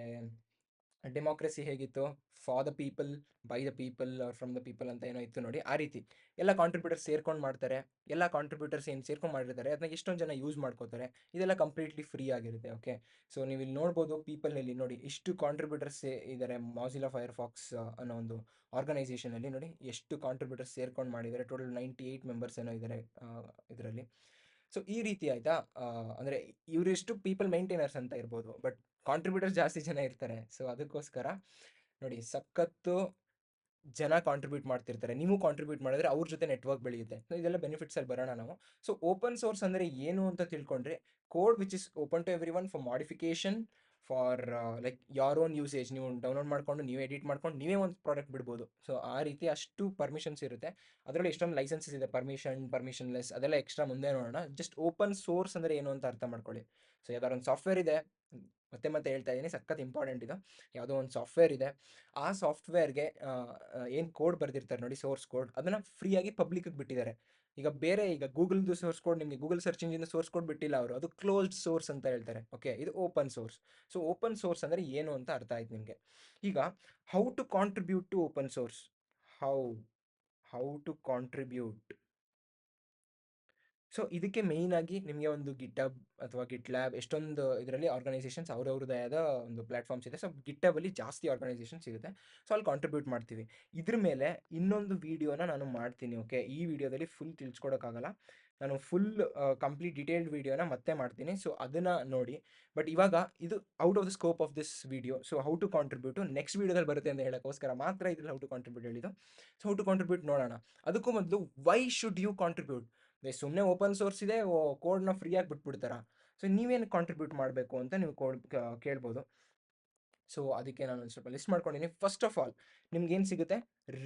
ಡೆಮೋಕ್ರಸಿ ಹೇಗಿತ್ತು, for the people, by the people, or from the people ಅಂತ ಏನೋ ಇತ್ತು ನೋಡಿ, ಆ ರೀತಿ ಎಲ್ಲ ಕಾಂಟ್ರಿಬ್ಯೂಟರ್ಸ್ ಸೇರ್ಕೊಂಡು ಮಾಡ್ತಾರೆ. ಎಲ್ಲ ಕಾಂಟ್ರಿಬ್ಯೂಟರ್ಸ್ ಏನು ಸೇರ್ಕೊಂಡು ಮಾಡಿರ್ತಾರೆ ಅದನ್ನ ಎಷ್ಟೊಂದು ಜನ ಯೂಸ್ ಮಾಡ್ಕೋತಾರೆ. ಇದೆಲ್ಲ ಕಂಪ್ಲೀಟ್ಲಿ ಫ್ರೀ ಆಗಿರುತ್ತೆ. ಓಕೆ, ಸೊ ನೀವು ಇಲ್ಲಿ ನೋಡ್ಬೋದು ಪೀಪಲ್ನಲ್ಲಿ ನೋಡಿ, ಇಷ್ಟು ಕಾಂಟ್ರಿಬ್ಯೂಟರ್ಸ್ ಇದ್ದಾರೆ ಮಾಜಿಲಾ ಫೈರ್ಫಾಕ್ಸ್ ಅನ್ನೋ ಒಂದು ಆರ್ಗನೈಸೇಷನಲ್ಲಿ. ನೋಡಿ ಎಷ್ಟು ಕಾಂಟ್ರಿಬ್ಯೂಟರ್ಸ್ ಸೇರ್ಕೊಂಡು ಮಾಡಿದ್ದಾರೆ. ಟೋಟಲ್ 98 ಮೆಂಬರ್ಸ್ ಏನೋ ಇದ್ದಾರೆ ಇದರಲ್ಲಿ. ಸೊ ಈ ರೀತಿ, ಆಯಿತಾ. ಅಂದರೆ ಇವರೆಷ್ಟು ಪೀಪಲ್ ಮೇಂಟೈನರ್ಸ್ ಅಂತ ಇರ್ಬೋದು, ಬಟ್ ಕಾಂಟ್ರಿಬ್ಯೂಟರ್ಸ್ ಜಾಸ್ತಿ ಜನ ಇರ್ತಾರೆ. ಸೊ ಅದಕ್ಕೋಸ್ಕರ ನೋಡಿ, ಸಖತ್ತು ಜನ ಕಾಂಟ್ರಿಬ್ಯೂಟ್ ಮಾಡ್ತಿರ್ತಾರೆ. ನೀವು ಕಾಂಟ್ರಿಬ್ಯೂಟ್ ಮಾಡಿದ್ರೆ ಅವ್ರ ಜೊತೆ ನೆಟ್ವರ್ಕ್ ಬೆಳೆಯುತ್ತೆ. ಸೊ ಇದೆಲ್ಲ ಬೆನಿಫಿಟ್ಸಲ್ಲಿ ಬರೋಣ ನಾವು. ಸೊ ಓಪನ್ ಸೋರ್ಸ್ ಅಂದರೆ ಏನು ಅಂತ ತಿಳ್ಕೊಂಡ್ರೆ, code which is open to everyone for modification, for like your own usage. ನೀವು ಡೌನ್ಲೋಡ್ ಮಾಡ್ಕೊಂಡು ನೀವೇ ಎಡಿಟ್ ಮಾಡ್ಕೊಂಡು ನೀವೇ ಒಂದು ಪ್ರಾಡಕ್ಟ್ ಬಿಡ್ಬೋದು. ಸೊ ಆ ರೀತಿ ಅಷ್ಟು ಪರ್ಮಿಷನ್ಸ್ ಇರುತ್ತೆ. ಅದರಲ್ಲಿ ಎಷ್ಟೊಂದು ಲೈಸೆನ್ಸಸ್ ಇದೆ, ಪರ್ಮಿಷನ್ಲೆಸ್, ಅದೆಲ್ಲ ಎಕ್ಸ್ಟ್ರಾ ಮುಂದೆ ನೋಡೋಣ. ಜಸ್ಟ್ ಓಪನ್ ಸೋರ್ಸ್ ಅಂದರೆ ಏನು ಅಂತ ಅರ್ಥ ಮಾಡ್ಕೊಳ್ಳಿ. ಸೊ ಯಾವ್ದಾದ್ರು ಒಂದು ಸಾಫ್ಟ್ವೇರ್ ಇದೆ, ಮತ್ತೆ ಹೇಳ್ತಾ ಇದ್ದೀನಿ, ಸಖತ್ ಇಂಪಾರ್ಟೆಂಟ್ ಇದು. ಯಾವುದೋ ಒಂದು ಸಾಫ್ಟ್ವೇರ್ ಇದೆ, ಆ ಸಾಫ್ಟ್ವೇರ್ಗೆ ಏನು ಕೋಡ್ ಬರೆದಿರ್ತಾರೆ ನೋಡಿ, ಸೋರ್ಸ್ ಕೋಡ್, ಅದನ್ನು ಫ್ರೀಯಾಗಿ ಪಬ್ಲಿಕ್ಗೆ ಬಿಟ್ಟಿದ್ದಾರೆ. ಈಗ ಗೂಗಲ್ದು ಸೋರ್ಸ್ ಕೋಡ್, ನಿಮಗೆ Google search engine source code ಬಿಟ್ಟಿಲ್ಲ ಅವರು, ಅದು ಕ್ಲೋಸ್ಡ್ ಸೋರ್ಸ್ ಅಂತ ಹೇಳ್ತಾರೆ. ಓಕೆ, ಇದು open source. So open source ಅಂದರೆ ಏನು ಅಂತ ಅರ್ಥ ಆಯ್ತು ನಿಮಗೆ. ಈಗ how to contribute to open source, how how to contribute. So ಇದಕ್ಕೆ ಮೇಯ್ನಾಗಿ ನಿಮಗೆ ಒಂದು ಗಿಟಬ್ ಅಥವಾ ಗಿಟ್ ಲ್ಯಾಬ್, ಎಷ್ಟೊಂದು ಇದರಲ್ಲಿ ಆರ್ಗನೈಸೇಷನ್ಸ್ ಅವ್ರವ್ರದ್ದೇ ಆದ ಒಂದು ಪ್ಲಾಟ್ಫಾರ್ಮ್ಸ್ ಇದೆ. ಸೊ ಗಿಟಬಲ್ಲಿ ಜಾಸ್ತಿ ಆರ್ಗನೈಸೇಷನ್ ಸಿಗುತ್ತೆ. ಸೊ ಅಲ್ಲಿ ಕಾಂಟ್ರಿಬ್ಯೂಟ್ ಮಾಡ್ತೀವಿ. ಇದ್ರ ಮೇಲೆ ಇನ್ನೊಂದು ವೀಡಿಯೋನ ನಾನು ಮಾಡ್ತೀನಿ. ಓಕೆ, ಈ ವಿಡಿಯೋದಲ್ಲಿ ಫುಲ್ ತಿಳ್ಸ್ಕೊಡೋಕ್ಕಾಗಲ್ಲ, ನಾನು ಫುಲ್ ಕಂಪ್ಲೀಟ್ ಡೀಟೇಲ್ಡ್ ವೀಡಿಯೋನ ಮತ್ತೆ ಮಾಡ್ತೀನಿ. ಸೊ ಅದನ್ನು ನೋಡಿ. ಬಟ್ ಇವಾಗ ಇದು out of the scope of this video. So how to contribute next ವೀಡಿಯೋದಲ್ಲಿ ಬರುತ್ತೆ ಅಂತ ಹೇಳೋಕ್ಕೋಸ್ಕರ ಮಾತ್ರ ಇದ್ರಲ್ಲಿ ಹೌ ಟು ಕಾಂಟ್ರಿಬ್ಯೂಟ್ ಹೇಳಿದ್ದು. ಸೊ ಹೌ ಟು ಕಾಂಟ್ರಿಬ್ಯೂಟ್ ನೋಡೋಣ. ಅದಕ್ಕೂ ಮೊದಲು, ವೈ ಶುಡ್ ಯು ಕಾಂಟ್ರಿಬ್ಯೂಟ್. ಸುಮ್ಮನೆ ಓಪನ್ ಸೋರ್ಸ್ ಇದೆ, ಕೋಡ್ನ ಫ್ರೀಯಾಗಿ ಬಿಟ್ಬಿಡ್ತಾರ. ಸೊ ನೀವೇನು ಕಾಂಟ್ರಿಬ್ಯೂಟ್ ಮಾಡಬೇಕು ಅಂತ ನೀವು ಕೇಳ್ಬೋದು. ಸೊ ಅದಕ್ಕೆ ನಾನು ಸ್ವಲ್ಪ ಲಿಸ್ಟ್ ಮಾಡ್ಕೊಂಡಿದ್ದೀನಿ. ಫಸ್ಟ್ ಆಫ್ ಆಲ್ ನಿಮ್ಗೇನು ಸಿಗುತ್ತೆ,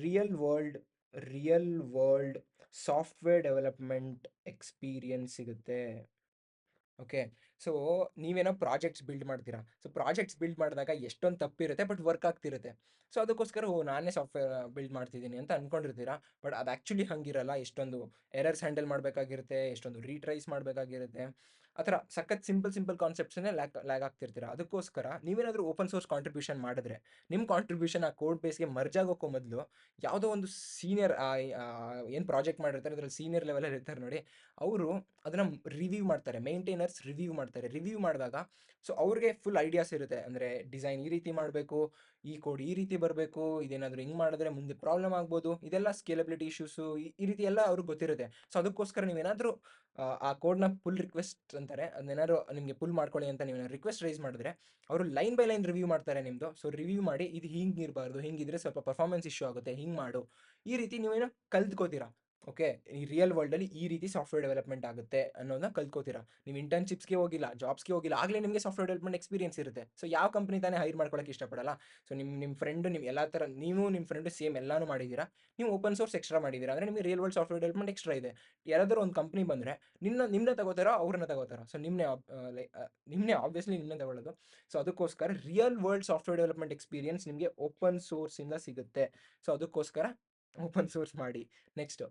real world real world software development experience ಸಿಗುತ್ತೆ. ಓಕೆ. ಸೊ ನೀವೇನೋ ಪ್ರಾಜೆಕ್ಟ್ಸ್ ಬಿಲ್ಡ್ ಮಾಡ್ತೀರಾ. ಸೊ ಪ್ರಾಜೆಕ್ಟ್ಸ್ ಬಿಲ್ಡ್ ಮಾಡಿದಾಗ ಎಷ್ಟೊಂದು ತಪ್ಪಿರುತ್ತೆ, ಬಟ್ ವರ್ಕ್ ಆಗ್ತಿರುತ್ತೆ. ಸೊ ಅದಕ್ಕೋಸ್ಕರ ನಾನೇ ಸಾಫ್ಟ್ವೇರ್ ಬಿಲ್ಡ್ ಮಾಡ್ತಿದ್ದೀನಿ ಅಂತ ಅಂದ್ಕೊಂಡಿರ್ತೀರಾ. ಬಟ್ ಅದು ಆ್ಯಕ್ಚುಲಿ ಹಂಗಿರಲ್ಲ. ಎಷ್ಟೊಂದು ಎರರ್ಸ್ ಹ್ಯಾಂಡಲ್ ಮಾಡಬೇಕಾಗಿರುತ್ತೆ, ಎಷ್ಟೊಂದು ರೀಟ್ರೈಸ್ ಮಾಡಬೇಕಾಗಿರುತ್ತೆ. ಆ ಥರ ಸಖತ್ ಸಿಂಪಲ್ ಕಾನ್ಸೆಪ್ಟ್ಸನ್ನೇ ಲ್ಯಾಗ್ ಆಗ್ತಿರ್ತೀರಾ. ಅದಕ್ಕೋಸ್ಕರ ನೀವೇನಾದರೂ ಓಪನ್ ಸೋರ್ಸ್ ಕಾಂಟ್ರಿಬ್ಯೂಷನ್ ಮಾಡಿದ್ರೆ, ನಿಮ್ಮ ಕಾಂಟ್ರಿಬ್ಯೂಷನ್ ಆ ಕೋಡ್ ಬೇಸ್ಗೆ ಮರ್ಜ್ ಆಗೋಕ್ಕೂ ಮೊದಲು ಯಾವುದೋ ಒಂದು ಸೀನಿಯರ್ ಏನು ಪ್ರಾಜೆಕ್ಟ್ ಮಾಡಿರ್ತಾರೆ ಅದರಲ್ಲಿ ಸೀನಿಯರ್ ಲೆವೆಲಲ್ಲಿ ಇರ್ತಾರೆ ನೋಡಿ, ಅವರು ಅದನ್ನು ರಿವ್ಯೂ ಮಾಡ್ತಾರೆ. ಮೇಂಟೈನರ್ಸ್ ರಿವ್ಯೂ ಮಾಡ್ತಾರೆ. ರಿವ್ಯೂ ಮಾಡಿದಾಗ ಸೊ ಅವ್ರಿಗೆ ಫುಲ್ ಐಡಿಯಾಸ್ ಇರುತ್ತೆ. ಅಂದರೆ ಡಿಸೈನ್ ಈ ರೀತಿ ಮಾಡಬೇಕು, ಈ ಕೋಡ್ ಈ ರೀತಿ ಬರಬೇಕು, ಇದೇನಾದರೂ ಹಿಂಗೆ ಮಾಡಿದ್ರೆ ಮುಂದೆ ಪ್ರಾಬ್ಲಮ್ ಆಗ್ಬೋದು, ಇದೆಲ್ಲ ಸ್ಕೇಲಬಿಲಿಟಿ ಇಶ್ಯೂಸು ಈ ರೀತಿ ಎಲ್ಲ ಅವ್ರಿಗೆ ಗೊತ್ತಿರುತ್ತೆ. ಸೊ ಅದಕ್ಕೋಸ್ಕರ ನೀವೇನಾದರೂ ಆ ಕೋಡ್ನ ಪುಲ್ ರಿಕ್ವೆಸ್ಟ್ ಅಂತಾರೆ, ಅದನ್ನೇನಾದ್ರು ನಿಮಗೆ ಪುಲ್ ಮಾಡ್ಕೊಳ್ಳಿ ಅಂತ ನೀವು ರಿಕ್ವೆಸ್ಟ್ ರೈಸ್ ಮಾಡಿದ್ರೆ, ಅವರು ಲೈನ್ ಬೈ ಲೈನ್ ರಿವ್ಯೂ ಮಾಡ್ತಾರೆ ನಿಮ್ಮದು. ಸೊ ರಿವ್ಯೂ ಮಾಡಿ ಇದು ಹಿಂಗೆ ಇರಬಾರ್ದು, ಹಿಂಗಿದ್ರೆ ಸ್ವಲ್ಪ ಪರ್ಫಾರ್ಮೆನ್ಸ್ ಇಶ್ಯೂ ಆಗುತ್ತೆ, ಹಿಂಗೆ ಮಾಡು, ಈ ರೀತಿ ನೀವೇನೋ ಕಲ್ತ್ಕೋತೀರಾ. ಓಕೆ, ಈ ರಿಯಲ್ ವರ್ಲ್ಡಲ್ಲಿ ಈ ರೀತಿ ಸಾಫ್ಟ್ವೇರ್ ಡೆವಲಪ್ಮೆಂಟ್ ಆಗುತ್ತೆ ಅನ್ನೋದನ್ನ ಕಲ್ತ್ಕೋತೀರಾ. ನೀವು ಇಂಟರ್ನ್ಶಿಪ್ಸ್ಗೆ ಹೋಗಿಲ್ಲ, ಜಾಬ್ಸ್ಗೆ ಹೋಗಿಲ್ಲ, ಆಗಲೇ ನಿಮಗೆ ಸಾಫ್ಟ್ವೇರ್ ಡೆವಲಪ್ಮೆಂಟ್ ಎಕ್ಸ್ಪೀರಿಯನ್ಸ್ ಇರುತ್ತೆ. ಸೊ ಯಾವ ಕಂಪ್ನಿ ತಾನೇ ಹೈರ್ ಮಾಡ್ಕೊಳ್ಳೋಕೆ ಇಷ್ಟಪಡಲ್ಲ. ಸೊ ನಿಮ್ಮ ಫ್ರೆಂಡು ನಿಮ್ಮ ಎಲ್ಲ ಥರ ನೀವು ನಿಮ್ಮ ಫ್ರೆಂಡು ಸೇಮ್ ಎಲ್ಲನೂ ಮಾಡಿದ್ದೀರಾ. ನೀವು ಓಪನ್ ಸೋರ್ಸ್ ಎಕ್ಸ್ಟ್ರಾ ಮಾಡಿದ್ದೀರಾ ಅಂದರೆ ನಿಮಗೆ real world software development extra ಇದೆ. ಯಾರಾದರೂ ಒಂದು ಕಂಪ್ನಿ ಬಂದರೆ ನಿಮ್ಮನ್ನ ತಗೋತಾರೋ ಅವ್ರನ್ನ ತಗೋತಾರೋ, ಸೊ ನಿಮ್ಮನ್ನೇ ಆಬ್ವಿಯಸ್ಲಿ ನಿಮ್ಮನ್ನೇ ತಗೊಳ್ಳೋದು. ಸೊ ಅದಕ್ಕೋಸ್ಕರ real world software development experience ನಿಮಗೆ ಓಪನ್ ಸೋರ್ಸಿಂದ ಸಿಗುತ್ತೆ. ಸೊ ಅದಕ್ಕೋಸ್ಕರ ಓಪನ್ ಸೋರ್ಸ್ ಮಾಡಿ. Next,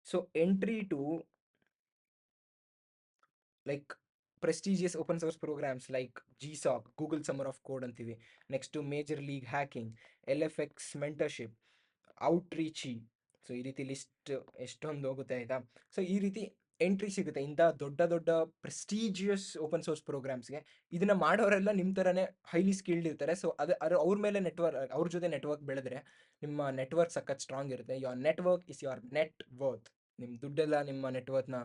so entry to like prestigious open source programs like GSOC, Google summer of code ಅಂತೀವಿ. Next major league hacking, LFX mentorship, Outreachy. So ಈ ರೀತಿ list ಎಷ್ಟೊಂದು ಹೋಗುತ್ತೆ ಆಯಿತಾ. ಸೊ ಈ ರೀತಿ ಎಂಟ್ರಿ ಸಿಗುತ್ತೆ ಇಂಥ ದೊಡ್ಡ ದೊಡ್ಡ ಪ್ರೆಸ್ಟೀಜಿಯಸ್ ಓಪನ್ ಸೋರ್ಸ್ ಪ್ರೋಗ್ರಾಮ್ಸ್ಗೆ. ಇದನ್ನು ಮಾಡೋರೆಲ್ಲ ನಿಮ್ಮ ಥರನೇ ಹೈಲಿ ಸ್ಕಿಲ್ಡ್ ಇರ್ತಾರೆ. ಸೊ ಅವ್ರ ಮೇಲೆ ಅವ್ರ ಜೊತೆ ನೆಟ್ವರ್ಕ್ ಬೆಳೆದ್ರೆ ನಿಮ್ಮ ನೆಟ್ವರ್ಕ್ ಸಖತ್ ಸ್ಟ್ರಾಂಗ್ ಇರುತ್ತೆ. Your network is your net worth. ನಿಮ್ಮ ದುಡ್ಡೆಲ್ಲ ನಿಮ್ಮ ನೆಟ್ವರ್ಕ್ನ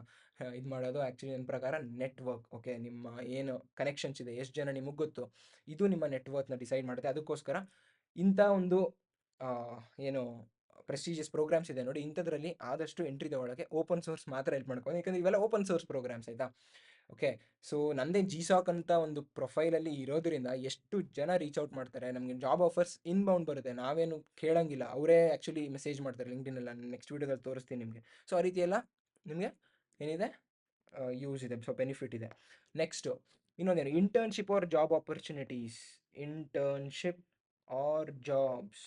ಇದು ಮಾಡೋದು ಆ್ಯಕ್ಚುಲಿ ನನ್ನ ಪ್ರಕಾರ ನೆಟ್ವರ್ಕ್. ಓಕೆ, ನಿಮ್ಮ ಏನು ಕನೆಕ್ಷನ್ಸ್ ಇದೆ, ಎಷ್ಟು ಜನ ನಿಮಗೆ ಗೊತ್ತು, ಇದು ನಿಮ್ಮ ನೆಟ್ವರ್ಕ್ನ ಡಿಸೈಡ್ ಮಾಡುತ್ತೆ. ಅದಕ್ಕೋಸ್ಕರ ಇಂಥ ಒಂದು ಏನು ಪ್ರೆಸ್ಟೀಜಿಯಸ್ ಪ್ರೋಗ್ರಾಮ್ಸ್ ಇದೆ ನೋಡಿ, ಇಂಥದ್ರಲ್ಲಿ ಆದಷ್ಟು ಎಂಟ್ರಿ ತಗೊಳ್ಳೋಕ್ಕೆ ಓಪನ್ ಸೋರ್ಸ್ ಮಾತ್ರ ಹೆಲ್ಪ್ ಮಾಡ್ಕೊಂಡು, ಯಾಕಂದರೆ ಇವೆಲ್ಲ ಓಪನ್ ಸೋರ್ಸ್ ಪ್ರೋಗ್ರಾಮ್ಸ್ ಆಯಿತಾ. ಓಕೆ, ಸೊ ನಂದೇ GSOC ಅಂತ ಒಂದು ಪ್ರೊಫೈಲಲ್ಲಿ ಇರೋದ್ರಿಂದ ಎಷ್ಟು ಜನ ರೀಚ್ ಔಟ್ ಮಾಡ್ತಾರೆ, ನಮಗೆ ಜಾಬ್ ಆಫರ್ಸ್ ಇನ್ಬೌಂಡ್ ಬರುತ್ತೆ, ನಾವೇನು ಕೇಳೋಂಗಿಲ್ಲ, ಅವರೇ ಆ್ಯಕ್ಚುಲಿ ಮೆಸೇಜ್ ಮಾಡ್ತಾರೆ ಲಿಂಕ್ಡ್ಇನ್ನೆಲ್ಲ. ನೆಕ್ಸ್ಟ್ ವೀಡಿಯೋದಲ್ಲಿ ತೋರಿಸ್ತೀನಿ ನಿಮಗೆ. ಸೊ ಆ ರೀತಿ ಎಲ್ಲ ನಿಮಗೆ ಏನಿದೆ ಯೂಸ್ ಇದೆ, ಸೊ ಬೆನಿಫಿಟ್ ಇದೆ. ನೆಕ್ಸ್ಟು ಇನ್ನೊಂದೇನು, internship or job opportunities. Internship or jobs.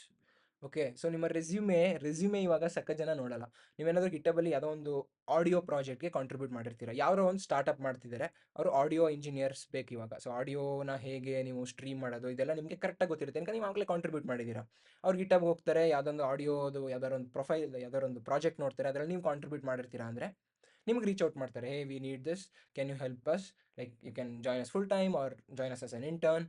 Okay, so ನಿಮ್ಮ ರೆಸ್ಯೂಮೆ ಇವಾಗ ಸಕ್ಕ ಜನ ನೋಡಲ್ಲ. ನೀವೇನಾದರೂ ಗಿಟ್ಟಬಲ್ಲಿ ಯಾವುದೋ ಒಂದು ಆಡಿಯೋ ಪ್ರಾಜೆಕ್ಟ್ಗೆ ಕಾಂಟ್ರಿಬ್ಯೂಟ್ ಮಾಡಿರ್ತೀರ. ಯಾರೋ ಒಂದು ಸ್ಟಾರ್ಟಪ್ ಮಾಡ್ತಿದ್ದಾರೆ, ಅವರು ಆಡಿಯೋ ಇಂಜಿನಿಯರ್ಸ್ ಬೇಕು ಇವಾಗ. ಸೊ ಆಡಿಯೋನ ಹೇಗೆ ನೀವು ಸ್ಟ್ರೀಮ್ ಮಾಡೋದು ಇದೆಲ್ಲ ನಿಮಗೆ ಕರೆಕ್ಟಾಗಿ ಗೊತ್ತಿರುತ್ತೆ, ಯಾಕಂದ್ರೆ ನೀವು ಆಗಲೇ ಕಾಂಟ್ರಿಬ್ಯೂಟ್ ಮಾಡಿದ್ದೀರಾ. ಅವ್ರು ಗಿಟ್ಟಬ್ ಹೋಗ್ತಾರೆ, ಯಾವುದೊಂದು ಆಡಿಯೋದು ಯಾವ್ದಾರು ಒಂದು ಪ್ರೊಫೈಲ್, ಯಾವ್ದಾರು ಒಂದು ಪ್ರಾಜೆಕ್ಟ್ ನೋಡ್ತಾರೆ, ಅದರಲ್ಲಿ ನೀವು ಕಾಂಟ್ರಿಬ್ಯೂಟ್ ಮಾಡಿರ್ತೀರಾ ಅಂದರೆ ನಿಮ್ಗೆ ರೀಚ್ ಔಟ್ ಮಾಡ್ತಾರೆ. Hey, we need this, can you help us, like you can join us full time or join us an intern.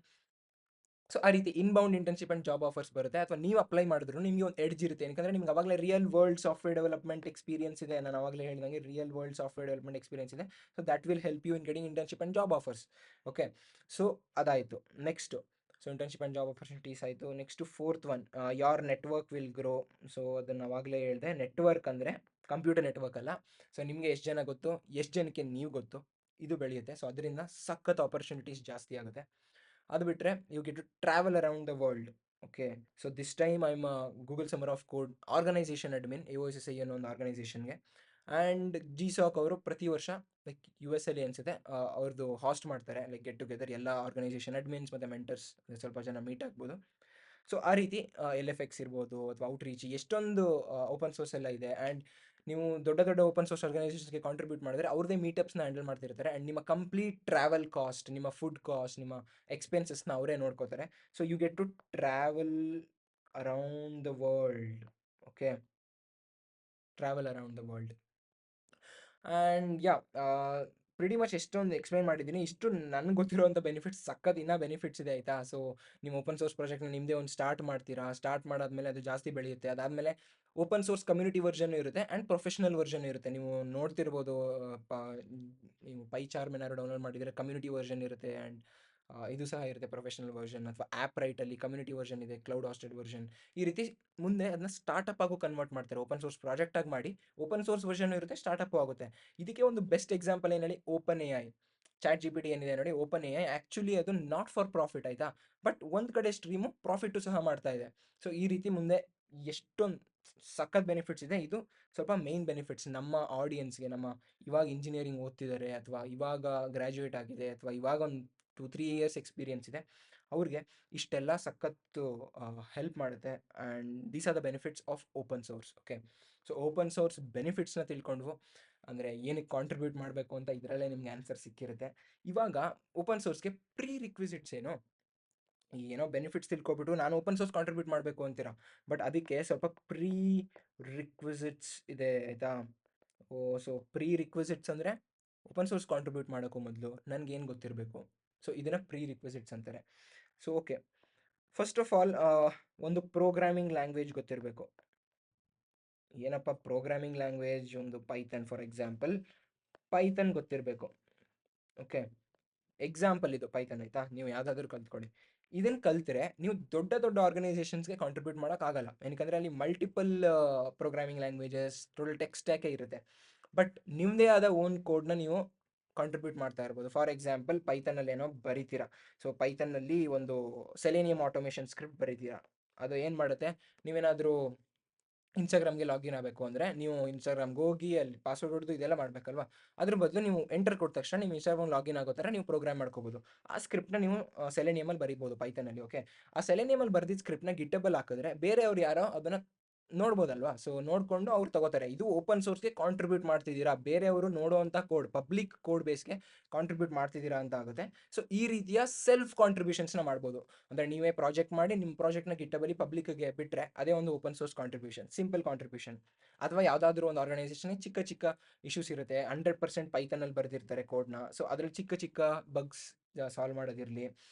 So ಆ ರೀತಿ inbound internship and job offers ಬರುತ್ತೆ. ಅಥವಾ ನೀವು ಅಪ್ಲೈ ಮಾಡಿದ್ರು ನಿಮಗೆ ಒಂದು ಎಡ್ಜ್ ಇರುತ್ತೆ, ಯಾಕಂದರೆ ನಿಮ್ಗೆ ಅವಾಗಲೇ real world software development experience ಇದೆ. ನಾನು ಅವಾಗಲೇ ಹೇಳಿದಂಗೆ real world software development experience ಇದೆ. So that will help you in getting internship and job offers. Okay, so ಅದಾಯಿತು. Next, so internship and job opportunities ಆಯಿತು. Next fourth one, your network will grow. So ಅದನ್ನು ಅವಾಗಲೇ ಹೇಳಿದೆ. Network ಅಂದರೆ computer network ಅಲ್ಲ. So ನಿಮಗೆ ಎಷ್ಟು ಜನ ಗೊತ್ತು, ಎಷ್ಟು ಜನಕ್ಕೆ ನೀವು ಗೊತ್ತು, ಇದು ಬೆಳೆಯುತ್ತೆ. ಸೊ ಅದರಿಂದ ಸಖತ್ ಆಪರ್ಚುನಿಟೀಸ್ ಜಾಸ್ತಿ ಆಗುತ್ತೆ. ಅದು ಬಿಟ್ಟರೆ you get to travel around the world. Okay, so this time I am Google summer of code organization admin, AOSSI ಅನ್ನೋ ಒಂದು ಆರ್ಗನೈಸೇಷನ್ಗೆ. ಆ್ಯಂಡ್ GSOC ಅವರು ಪ್ರತಿ ವರ್ಷ ಲೈಕ್ US ಅಲ್ಲಿ ಅನಿಸುತ್ತೆ ಅವ್ರದ್ದು ಹಾಸ್ಟ್ ಮಾಡ್ತಾರೆ, ಲೈಕ್ ಗೆಟ್ ಟುಗೆದರ್ ಎಲ್ಲ ಆರ್ಗನೈಸೇಷನ್ ಅಡ್ಮಿನ್ಸ್ ಮತ್ತು ಮೆಂಟರ್ಸ್ ಸ್ವಲ್ಪ ಜನ ಮೀಟ್ ಆಗ್ಬೋದು. ಸೊ ಆ ರೀತಿ LFX ಇರ್ಬೋದು ಅಥವಾ ಔಟ್ರೀಚ್, ಎಷ್ಟೊಂದು ಓಪನ್ ಸೋರ್ಸ್ ಎಲ್ಲ ಇದೆ. ಆ್ಯಂಡ್ ನೀವು ದೊಡ್ಡ ದೊಡ್ಡ ಓಪನ್ ಸೋರ್ಸ್ ಆರ್ಗನೈಸೇಷನ್ಸ್ಗೆ ಕಾಂಟ್ರಿಬ್ಯೂಟ್ ಮಾಡಿದ್ರೆ ಅವ್ರದ್ದೇ ಮೀಟಪ್ಸ್ನ ಹ್ಯಾಂಡಲ್ ಮಾಡ್ತಿರ್ತಾರೆ. ಆ್ಯಂಡ್ ನಿಮ್ಮ ಕಂಪ್ಲೀಟ್ ಟ್ರಾವೆಲ್ ಕಾಸ್ಟ್, ನಿಮ್ಮ ಫುಡ್ ಕಾಸ್ಟ್, ನಿಮ್ಮ ಎಕ್ಸ್ಪೆನ್ಸಸ್ನ ಅವರೇ ನೋಡ್ಕೋತಾರೆ. So you get to travel around the world. Okay, travel around the world. And yeah, pretty much ಎಷ್ಟೊಂದು ಎಕ್ಸ್ಪ್ಲೈನ್ ಮಾಡಿದ್ದೀನಿ. ಇಷ್ಟು ನನಗೆ ಗೊತ್ತಿರೋಂಥ ಬೆನಿಫಿಟ್ಸ್. ಸಕ್ಕತ್ ಇನ್ನೂ ಬೆನಿಫಿಟ್ಸ್ ಇದೆ ಆಯಿತಾ. ಸೊ ನೀವು ಓಪನ್ ಸೋರ್ಸ್ ಪ್ರಾಜೆಕ್ಟ್ನ ನಿಮ್ಮದೇ ಒಂದು ಸ್ಟಾರ್ಟ್ ಮಾಡ್ತೀರಾ. ಸ್ಟಾರ್ಟ್ ಮಾಡಾದ್ಮೇಲೆ ಅದು ಜಾಸ್ತಿ ಬೆಳೆಯುತ್ತೆ. ಅದಾದಮೇಲೆ ಓಪನ್ ಸೋರ್ಸ್ ಕಮ್ಯುನಿಟಿ ವರ್ಷನ್ ಇರುತ್ತೆ ಆ್ಯಂಡ್ ಪ್ರೊಫೆಷನಲ್ ವರ್ಷನ್ ಇರುತ್ತೆ. ನೀವು ನೋಡ್ತಿರ್ಬೋದು, ನೀವು ಪೈಚಾರ್ಮ್ ಏನಾದ್ರು ಡೌನ್ಲೋಡ್ ಮಾಡಿದರೆ ಕಮ್ಯುನಿಟಿ ವರ್ಷನ್ ಇರುತ್ತೆ. ಆ್ಯಂಡ್ ಇದು ಸಹ ಇರುತ್ತೆ ಪ್ರೊಫೆಷನಲ್ ವರ್ಷನ್, ಅಥವಾ ಆ್ಯಪ್ ರೈಟಲ್ಲಿ ಕಮ್ಯುನಿಟಿ ವರ್ಷನ್ ಇದೆ, ಕ್ಲೌಡ್ ಹಾಸ್ಟೆಡ್ ವರ್ಷನ್. ಈ ರೀತಿ ಮುಂದೆ ಅದನ್ನ ಸ್ಟಾರ್ಟಪ್ ಆಗು ಕನ್ವರ್ಟ್ ಮಾಡ್ತಾರೆ, ಓಪನ್ ಸೋರ್ಸ್ ಪ್ರಾಜೆಕ್ಟ್ ಆಗಿ ಮಾಡಿ ಓಪನ್ ಸೋರ್ಸ್ ವರ್ಷನ್ ಇರುತ್ತೆ, ಸ್ಟಾರ್ಟಪ್ ಆಗುತ್ತೆ. ಇದಕ್ಕೆ ಒಂದು ಬೆಸ್ಟ್ ಎಕ್ಸಾಂಪಲ್ ಏನು ಹೇಳಿ, Open A I. Chat G P T ಏನಿದೆ ನೋಡಿ, ಓಪನ್ ಎ ಐ ಆ್ಯಕ್ಚುಲಿ ಅದು ನಾಟ್ ಫಾರ್ ಪ್ರಾಫಿಟ್, ಆಯಿತಾ, ಬಟ್ ಒಂದು ಕಡೆ ಸ್ಟ್ರೀಮು ಪ್ರಾಫಿಟ್ಟು ಸಹ ಮಾಡ್ತಾ ಇದೆ. ಸೊ ಈ ರೀತಿ ಮುಂದೆ ಎಷ್ಟೊಂದು ಸಖತ್ ಬೆನಿಫಿಟ್ಸ್ ಇದೆ. ಇದು ಸ್ವಲ್ಪ ಮೇನ್ ಬೆನಿಫಿಟ್ಸ್ ನಮ್ಮ ಆಡಿಯನ್ಸ್ಗೆ, ನಮ್ಮ ಇವಾಗ ಇಂಜಿನಿಯರಿಂಗ್ ಓದ್ತಿದ್ದಾರೆ, ಅಥವಾ ಇವಾಗ ಗ್ರ್ಯಾಜುಯೇಟ್ ಆಗಿದೆ, ಅಥವಾ ಇವಾಗ ಒಂದು 2-3 ಇಯರ್ಸ್ ಎಕ್ಸ್ಪೀರಿಯನ್ಸ್ ಇದೆ, ಅವ್ರಿಗೆ ಇಷ್ಟೆಲ್ಲ ಸಖತ್ತು ಹೆಲ್ಪ್ ಮಾಡುತ್ತೆ. And these are the benefits of open source. Okay, so open source ಬೆನಿಫಿಟ್ಸ್ನ ತಿಳ್ಕೊಂಡ್ವು, ಅಂದರೆ ಏನಕ್ಕೆ ಕಾಂಟ್ರಿಬ್ಯೂಟ್ ಮಾಡಬೇಕು ಅಂತ ಇದರಲ್ಲೇ ನಿಮ್ಗೆ ಆನ್ಸರ್ ಸಿಕ್ಕಿರುತ್ತೆ. ಇವಾಗ ಓಪನ್ ಸೋರ್ಸ್ಗೆ ಪ್ರೀ ರಿಕ್ವಿಸಿಟ್ಸ್ ಏನು, ಏನೋ ಬೆನಿಫಿಟ್ಸ್ ತಿಳ್ಕೊಬಿಟ್ಟು ನಾನು ಓಪನ್ ಸೋರ್ಸ್ ಕಾಂಟ್ರಿಬ್ಯೂಟ್ ಮಾಡಬೇಕು ಅಂತೀರಾ, ಬಟ್ ಅದಕ್ಕೆ ಸ್ವಲ್ಪ ಪ್ರೀ ರಿಕ್ವಿಸಿಟ್ಸ್ ಇದೆ, ಆಯಿತಾ. ಸೊ ಪ್ರೀ ರಿಕ್ವಿಸಿಟ್ಸ್ ಅಂದರೆ ಓಪನ್ ಸೋರ್ಸ್ ಕಾಂಟ್ರಿಬ್ಯೂಟ್ ಮಾಡೋಕ್ಕೂ ಮೊದಲು ನನಗೇನು ಗೊತ್ತಿರಬೇಕು, ಸೊ ಇದನ್ನು ಪ್ರೀ ರಿಕ್ವಿಸಿಟ್ಸ್ ಅಂತಾರೆ. So okay, first of all ಒಂದು ಪ್ರೋಗ್ರಾಮಿಂಗ್ ಲ್ಯಾಂಗ್ವೇಜ್ ಗೊತ್ತಿರಬೇಕು. ಏನಪ್ಪ ಪ್ರೋಗ್ರಾಮಿಂಗ್ ಲ್ಯಾಂಗ್ವೇಜ್? ಒಂದು ಪೈಥನ್ ಫಾರ್ ಎಕ್ಸಾಂಪಲ್, ಪೈಥನ್ ಗೊತ್ತಿರಬೇಕು. ಓಕೆ, ಎಕ್ಸಾಂಪಲ್ ಇದು ಪೈಥನ್, ಆಯಿತಾ. ನೀವು ಯಾವುದಾದ್ರೂ ಕಲ್ತ್ಕೊಳ್ಳಿ. ಇದನ್ನು ಕಲ್ತ್ರೆ ನೀವು ದೊಡ್ಡ ದೊಡ್ಡ ಆರ್ಗನೈಸೇಷನ್ಸ್ಗೆ ಕಾಂಟ್ರಿಬ್ಯೂಟ್ ಮಾಡೋಕ್ಕಾಗಲ್ಲ, ಏನಕ್ಕಂದರೆ ಅಲ್ಲಿ multiple programming languages, total tech ಸ್ಟ್ಯಾಕೇ ಇರುತ್ತೆ. ಬಟ್ ನಿಮ್ಮದೇ ಆದ ಓನ್ ಕೋಡ್ನ ನೀವು ಕಾಂಟ್ರಿಬ್ಯೂಟ್ ಮಾಡ್ತಾ ಇರ್ಬೋದು. ಫಾರ್ ಎಕ್ಸಾಂಪಲ್ ಪೈಥನಲ್ಲಿ ಏನೋ ಬರಿತೀರಾ, ಸೊ ಪೈಥನ್ನಲ್ಲಿ ಒಂದು ಸೆಲೆನಿಯಮ್ ಆಟೋಮೇಷನ್ ಸ್ಕ್ರಿಪ್ಟ್ ಬರಿತೀರಾ. ಅದು ಏನು ಮಾಡುತ್ತೆ, ನೀವೇನಾದರೂ ಇನ್ಸ್ಟಾಗ್ರಾಮ್ಗೆ ಲಾಗಿನ್ ಆಗಬೇಕು ಅಂದರೆ ನೀವು ಇನ್ಸ್ಟಾಗ್ರಾಮ್ಗೆ ಹೋಗಿ ಅಲ್ಲಿ ಪಾಸ್ವರ್ಡ್ ಹೊಡೆದು ಇದೆಲ್ಲ ಮಾಡಬೇಕಲ್ವಾ. ಅದ್ರ ಬದಲು ನೀವು ಎಂಟರ್ ಕೊಟ್ಟ ತಕ್ಷಣ ನೀವು ಇನ್ಸ್ಟಾಗ್ರಾಮ್ ಲಾಗಿನ್ ಆಗೋ ಥರ ನೀವು ಪ್ರೋಗ್ರಾಮ್ ಮಾಡ್ಕೋಬೋದು. ಆ ಸ್ಕ್ರಿಪ್ಟ್ನ ನೀವು ಸೆಲೆನಿಯಮಲ್ಲಿ ಬರಿಬೋದು ಪೈಥನಲ್ಲಿ. ಓಕೆ, ಆ ಸೆಲೆನಿಯಮಲ್ಲಿ ಬರೆದಿದ್ದ ಸ್ಕ್ರಿಪ್ಟ್ನ ಗಿಟಬಲ್ ಹಾಕಿದ್ರೆ ಬೇರೆಯವ್ರು ಯಾರೋ ಅದನ್ನು ನೋಡ್ಬೋದಲ್ವಾ. ಸೊ ನೋಡಿಕೊಂಡು ಅವ್ರು ತಗೋತಾರೆ. ಇದು ಓಪನ್ ಸೋರ್ಸ್ಗೆ ಕಾಂಟ್ರಿಬ್ಯೂಟ್ ಮಾಡ್ತಿದ್ದೀರಾ, ಬೇರೆಯವರು ನೋಡುವಂಥ ಕೋಡ್, ಪಬ್ಲಿಕ್ ಕೋಡ್ ಬೇಸ್ಗೆ ಕಾಂಟ್ರಿಬ್ಯೂಟ್ ಮಾಡ್ತಿದ್ದೀರಾ ಅಂತ ಆಗುತ್ತೆ. ಸೊ ಈ ರೀತಿಯ ಸೆಲ್ಫ್ ಕಾಂಟ್ರಿಬ್ಯೂಷನ್ಸ್ನ ಮಾಡ್ಬೋದು. ಅಂದರೆ ನೀವೇ ಪ್ರಾಜೆಕ್ಟ್ ಮಾಡಿ ನಿಮ್ಮ ಪ್ರಾಜೆಕ್ಟ್ನ ಗಿಟ್ಟಬಲಿ ಪಬ್ಲಿಕ್ಗೆ ಬಿಟ್ಟರೆ ಅದೇ ಒಂದು open source contribution, simple contribution. ಅಥವಾ ಯಾವುದಾದ್ರೂ ಒಂದು ಆರ್ಗನೈಸೇಷನ್ಗೆ ಚಿಕ್ಕ ಚಿಕ್ಕ ಇಶ್ಯೂಸ್ ಇರುತ್ತೆ, 100% ಪೈಥನಲ್ಲಿ ಬರೆದಿರ್ತಾರೆ ಕೋಡ್ನ, ಸೊ ಅದ್ರಲ್ಲಿ ಚಿಕ್ಕ ಚಿಕ್ಕ ಬಗ್ಸ್ ಸಾಲ್ವ್ ಮಾಡೋದಿರಲಿ,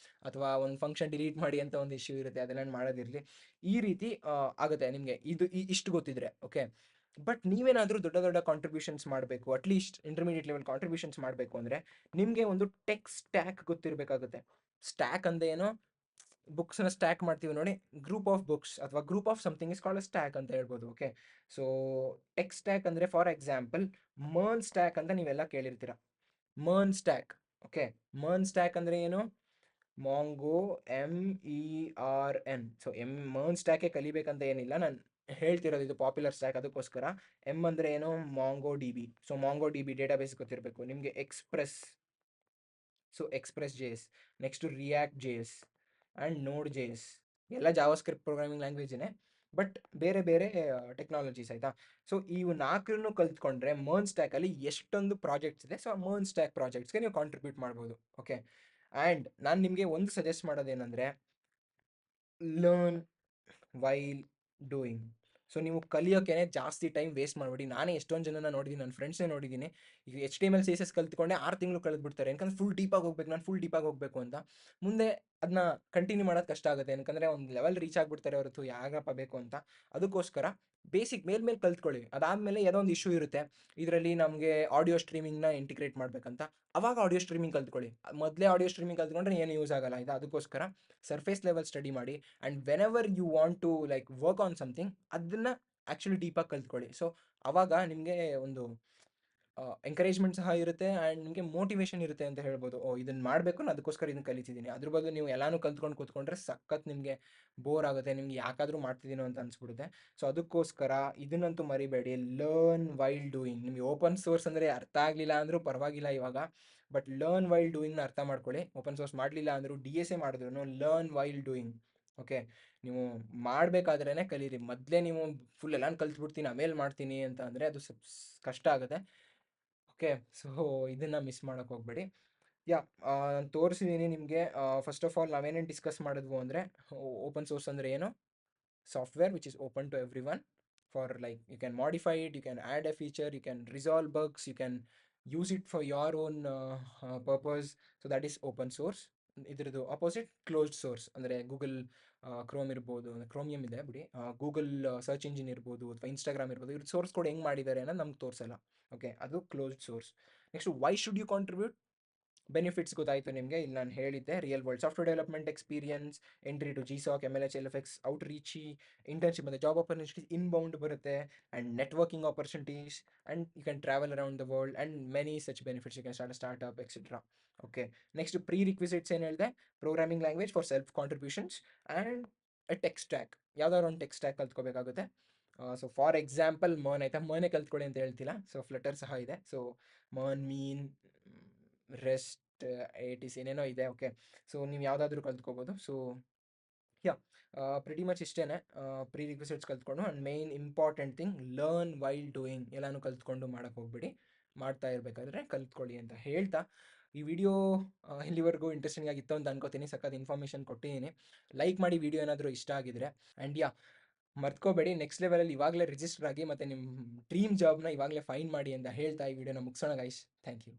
ಅಥವಾ ಒಂದು ಫಂಕ್ಷನ್ ಡಿಲೀಟ್ ಮಾಡಿ ಅಂತ ಒಂದು ಇಶ್ಯೂ ಇರುತ್ತೆ, ಅದೆಲ್ಲ ಮಾಡೋದಿರಲಿ. ಈ ರೀತಿ ಆಗುತ್ತೆ ನಿಮಗೆ ಇದು ಇಷ್ಟು ಗೊತ್ತಿದ್ರೆ. ಓಕೆ, ಬಟ್ ನೀವೇನಾದರೂ ದೊಡ್ಡ ದೊಡ್ಡ ಕಾಂಟ್ರಿಬ್ಯೂಷನ್ಸ್ ಮಾಡಬೇಕು, ಅಟ್ಲೀಸ್ಟ್ ಇಂಟರ್ಮೀಡಿಯೇಟ್ ಲೆವೆಲ್ ಕಾಂಟ್ರಿಬ್ಯೂಷನ್ಸ್ ಮಾಡಬೇಕು ಅಂದರೆ ನಿಮಗೆ ಒಂದು ಟೆಕ್ ಸ್ಟ್ಯಾಕ್ ಗೊತ್ತಿರಬೇಕಾಗುತ್ತೆ. ಸ್ಟ್ಯಾಕ್ ಅಂದರೆ ಏನು, ಬುಕ್ಸ್ನ ಸ್ಟ್ಯಾಕ್ ಮಾಡ್ತೀವಿ ನೋಡಿ, ಗ್ರೂಪ್ ಆಫ್ ಬುಕ್ಸ್ ಅಥವಾ group of something is called stack ಅಂತ ಹೇಳ್ಬೋದು. ಓಕೆ, ಸೊ ಟೆಕ್ ಸ್ಟ್ಯಾಕ್ ಅಂದರೆ ಫಾರ್ ಎಕ್ಸಾಂಪಲ್ ಮರ್ನ್ ಸ್ಟ್ಯಾಕ್ ಅಂತ ನೀವೆಲ್ಲ ಕೇಳಿರ್ತೀರ. MERN stack. Okay, MERN stack ಅಂದರೆ ಏನು, ಮಾಂಗೋ MERN. ಸೊ ಮರ್ನ್ ಸ್ಟ್ಯಾಕೆ ಕಲಿಬೇಕಂತ ಏನಿಲ್ಲ, ನಾನು ಹೇಳ್ತಿರೋದು ಇದು ಪಾಪ್ಯುಲರ್ ಸ್ಟ್ಯಾಕ್, ಅದಕ್ಕೋಸ್ಕರ. ಅಂದರೆ ಏನು, Mongo D B. So Mongo D B database ಗೊತ್ತಿರಬೇಕು ನಿಮಗೆ. Express, so Express J S, next React J S and ನೋಡ್ ಜೆ ಎಸ್, ಎಲ್ಲ ಜಾವಾ ಸ್ಕ್ರಿಪ್ಟ್ ಪ್ರೋಗ್ರಾಮಿಂಗ್ ಲ್ಯಾಂಗ್ವೇಜೇ, ಬಟ್ ಬೇರೆ ಬೇರೆ ಟೆಕ್ನಾಲಜೀಸ್, ಆಯಿತಾ. ಸೊ ಇವು ನಾಲ್ಕನ್ನು ಕಲ್ತ್ಕೊಂಡ್ರೆ ಮರ್ನ್ ಸ್ಟ್ಯಾಕಲ್ಲಿ ಎಷ್ಟೊಂದು ಪ್ರಾಜೆಕ್ಟ್ಸ್ ಇದೆ, ಸೊ ಮರ್ನ್ ಸ್ಟ್ಯಾಕ್ ಪ್ರಾಜೆಕ್ಟ್ಸ್ಗೆ ನೀವು ಕಾಂಟ್ರಿಬ್ಯೂಟ್ ಮಾಡ್ಬೋದು. ಓಕೆ, ಆ್ಯಂಡ್ ನಾನು ನಿಮಗೆ ಒಂದು ಸಜೆಸ್ಟ್ ಮಾಡೋದೇನೆಂದರೆ, ಲರ್ನ್ ವೈಲ್ ಡೂಯಿಂಗ್. ಸೊ ನೀವು ಕಲಿಯೋಕೆ ಜಾಸ್ತಿ ಟೈಮ್ ವೇಸ್ಟ್ ಮಾಡಬೇಡಿ. ನಾನೇ ಎಷ್ಟೊಂದು ಜನನ ನೋಡಿದ್ದೀನಿ, ನನ್ನ ಫ್ರೆಂಡ್ಸ್ನೇ ನೋಡಿದ್ದೀನಿ. ಈಗ HTML CSS ಕಲ್ತ್ಕೊಂಡೆ 6 ತಿಂಗಳು ಕಳೆದ್ಬಿಡ್ತಾರೆ, ಯಾಕಂದ್ರೆ ಫುಲ್ ಡೀಪಾಗಿ ಹೋಗ್ಬೇಕು, ನಾನು ಫುಲ್ ಡೀಪಾಗಿ ಹೋಗಬೇಕು ಅಂತ. ಮುಂದೆ ಅದನ್ನ ಕಂಟಿನ್ಯೂ ಮಾಡೋದು ಕಷ್ಟ ಆಗುತ್ತೆ, ಯಾಕಂದರೆ ಒಂದು ಲೆವೆಲ್ ರೀಚ್ ಆಗಿಬಿಡ್ತಾರೆ ಹೊರತು ಯಾಗಪ್ಪ ಬೇಕು ಅಂತ. ಅದಕ್ಕೋಸ್ಕರ ಬೇಸಿಕ್ ಮೇಲ್ಮೇಲೆ ಕಲ್ತ್ಕೊಳ್ಳಿ. ಅದಾದಮೇಲೆ ಯಾವುದೋ ಒಂದು ಇಶ್ಯೂ ಇರುತ್ತೆ, ಇದರಲ್ಲಿ ನಮಗೆ ಆಡಿಯೋ ಸ್ಟ್ರೀಮಿಂಗ್ನ ಇಂಟಿಗ್ರೇಟ್ ಮಾಡಬೇಕಂತ, ಅವಾಗ ಆಡಿಯೋ ಸ್ಟ್ರೀಮಿಂಗ್ ಕಲ್ತ್ಕೊಳ್ಳಿ. ಮೊದಲೇ ಆಡಿಯೋ ಸ್ಟ್ರೀಮಿಂಗ್ ಕಲ್ತ್ಕೊಂಡ್ರೆ ಏನು ಯೂಸ್ ಆಗಲ್ಲ, ಆಯಿತಾ. ಅದಕ್ಕೋಸ್ಕರ ಸರ್ಫೇಸ್ ಲೆವೆಲ್ ಸ್ಟಡಿ ಮಾಡಿ, and whenever you want to like work on something, ಅದನ್ನು ಆ್ಯಕ್ಚುಲಿ ಡೀಪಾಗಿ ಕಲ್ತ್ಕೊಳ್ಳಿ. ಸೊ ಅವಾಗ ನಿಮಗೆ ಒಂದು ಎಂಕರೇಜ್ಮೆಂಟ್ ಸಹ ಇರುತ್ತೆ, ಆ್ಯಂಡ್ ನಿಮಗೆ ಮೋಟಿವೇಶನ್ ಇರುತ್ತೆ ಅಂತ ಹೇಳ್ಬೋದು. ಇದನ್ನು ಮಾಡಬೇಕು, ನಾನು ಅದಕ್ಕೋಸ್ಕರ ಇದನ್ನು ಕಲಿತಿದ್ದೀನಿ. ಅದ್ರ ಬದಲು ನೀವು ಎಲ್ಲಾನು ಕಲ್ತ್ಕೊಂಡು ಕೂತ್ಕೊಂಡ್ರೆ ಸಖತ್ ನಿಮಗೆ ಬೋರ್ ಆಗುತ್ತೆ, ನಿಮ್ಗೆ ಯಾಕಾದರೂ ಮಾಡ್ತಿದ್ದೀನೋ ಅಂತ ಅನಿಸ್ಬಿಡುತ್ತೆ. ಸೊ ಅದಕ್ಕೋಸ್ಕರ ಇದನ್ನಂತೂ ಮರಿಬೇಡಿ, ಲರ್ನ್ ವೈಲ್ ಡೂಯಿಂಗ್. ನಿಮಗೆ ಓಪನ್ ಸೋರ್ಸ್ ಅಂದರೆ ಅರ್ಥ ಆಗಲಿಲ್ಲ ಅಂದರೂ ಪರವಾಗಿಲ್ಲ ಇವಾಗ, ಬಟ್ ಲರ್ನ್ ವೈಲ್ ಡೂಯಿಂಗ್ನ ಅರ್ಥ ಮಾಡ್ಕೊಳ್ಳಿ. ಓಪನ್ ಸೋರ್ಸ್ ಮಾಡಲಿಲ್ಲ ಅಂದರೂ DSA ಮಾಡಿದ್ರು ಲರ್ನ್ ವೈಲ್ ಡೂಯಿಂಗ್. ಓಕೆ, ನೀವು ಮಾಡಬೇಕಾದ್ರೇ ಕಲೀರಿ. ಮೊದಲೇ ನೀವು ಫುಲ್ ಎಲ್ಲಾನು ಕಲ್ತ್ಬಿಡ್ತೀನಿ ಆಮೇಲೆ ಮಾಡ್ತೀನಿ ಅಂತ ಅಂದರೆ ಅದು ಸ್ವಲ್ಪ ಕಷ್ಟ ಆಗುತ್ತೆ. ಓಕೆ, ಸೊ ಇದನ್ನು ಮಿಸ್ ಮಾಡೋಕ್ಕೆ ಹೋಗಬೇಡಿ. ಯಾ, ನಾನು ತೋರಿಸಿದ್ದೀನಿ ನಿಮಗೆ. ಫಸ್ಟ್ ಆಫ್ ಆಲ್ ನಾವೇನೇನು ಡಿಸ್ಕಸ್ ಮಾಡಿದ್ವು ಅಂದರೆ, ಓಪನ್ ಸೋರ್ಸ್ ಅಂದರೆ ಏನು, software which is open to everyone for like you can modify it, you can add a feature, you can resolve bugs, you can use it for your own purpose. So that is open source. ಇದ್ರದ್ದು opposite closed source, ಅಂದರೆ Google Chrome ಇರ್ಬೋದು, Chromium ಇದೆ ಬಿಡಿ, Google search engine ಇರ್ಬೋದು, ಅಥವಾ Instagram ಇರ್ಬೋದು, ಇವ್ರ source code ಹೆಂಗೆ ಮಾಡಿದ್ದಾರೆ ಅನ್ನೋದು ನಮ್ಗೆ ತೋರಿಸಲ್ಲ. ಓಕೆ, ಅದು closed source. Next, why should you contribute? Benefits ಗೊತ್ತಾಯಿತು ನಿಮಗೆ. ಇಲ್ಲಿ ನಾನು ಹೇಳಿದ್ದೆ real world software development experience, entry to GSoC, MLH, LFX, Outreachy, internship ಮತ್ತು ಜಾಬ್ ಆಪರ್ಚುನಿಟೀಸ್ ಇನ್ಬೌಂಡ್ ಬರುತ್ತೆ, and networking opportunities, and you can travel around the world, and many such benefits. You can start startup etcetera. Okay, next prerequisites ಏನು ಹೇಳಿದೆ? Programming language for self contributions and a tech stack. ಯಾವ್ದಾದ್ರು ಒಂದು tech stack ಕಲ್ತ್ಕೋಬೇಕಾಗುತ್ತೆ. So for example MERN ಆಯಿತಾ, ಮರ್ನೇ ಕಲ್ತ್ಕೊಳ್ಳಿ ಅಂತ ಹೇಳ್ತಿಲ್ಲ. ಸೊ ಫ್ಲಟರ್ ಸಹ ಇದೆ. So MERN, MEAN, rest, ATC ಏನೇನೋ ಇದೆ. ಓಕೆ, ಸೊ ನೀವು ಯಾವುದಾದ್ರೂ ಕಲ್ತ್ಕೋಬೋದು. ಸೊ ಯಾ, ಪ್ರಿಟಿ ಮಚ್ ಇಷ್ಟೇ. ಪ್ರೀ ರಿಕ್ವಿಸಿಟ್ಸ್ ಕಲ್ತ್ಕೊಂಡು, and main important thing, learn while doing. ಎಲ್ಲನೂ ಕಲ್ತ್ಕೊಂಡು ಮಾಡೋಕ್ಕೆ ಹೋಗ್ಬಿಡಿ, ಮಾಡ್ತಾ ಇರಬೇಕಾದ್ರೆ ಕಲ್ತ್ಕೊಳ್ಳಿ ಅಂತ ಹೇಳ್ತಾ, ಈ ವಿಡಿಯೋ ಇಲ್ಲಿವರೆಗೂ ಇಂಟ್ರೆಸ್ಟಿಂಗ್ ಆಗಿತ್ತು ಅಂತ ಅನ್ಕೋತೀನಿ. ಸಖತ್ ಇನ್ಫಾರ್ಮೇಷನ್ ಕೊಟ್ಟಿದ್ದೀನಿ. ಲೈಕ್ ಮಾಡಿ ವಿಡಿಯೋ ಏನಾದರೂ ಇಷ್ಟ ಆಗಿದ್ರೆ. ಆ್ಯಂಡ್ ಯಾ, ಮರ್ತ್ಕೋಬೇಡಿ, ನೆಕ್ಸ್ಟ್ ಲೆವೆಲಲ್ಲಿ ಇವಾಗಲೇ ರಿಜಿಸ್ಟರ್ ಆಗಿ ಮತ್ತು ನಿಮ್ಮ ಡ್ರೀಮ್ ಜಾಬ್ನ ಇವಾಗಲೇ ಫೈಂಡ್ ಮಾಡಿ ಅಂತ ಹೇಳ್ತಾ ಈ ವಿಡಿಯೋನ ಮುಗಿಸೋಣ ಗೈಸ್. Thank you.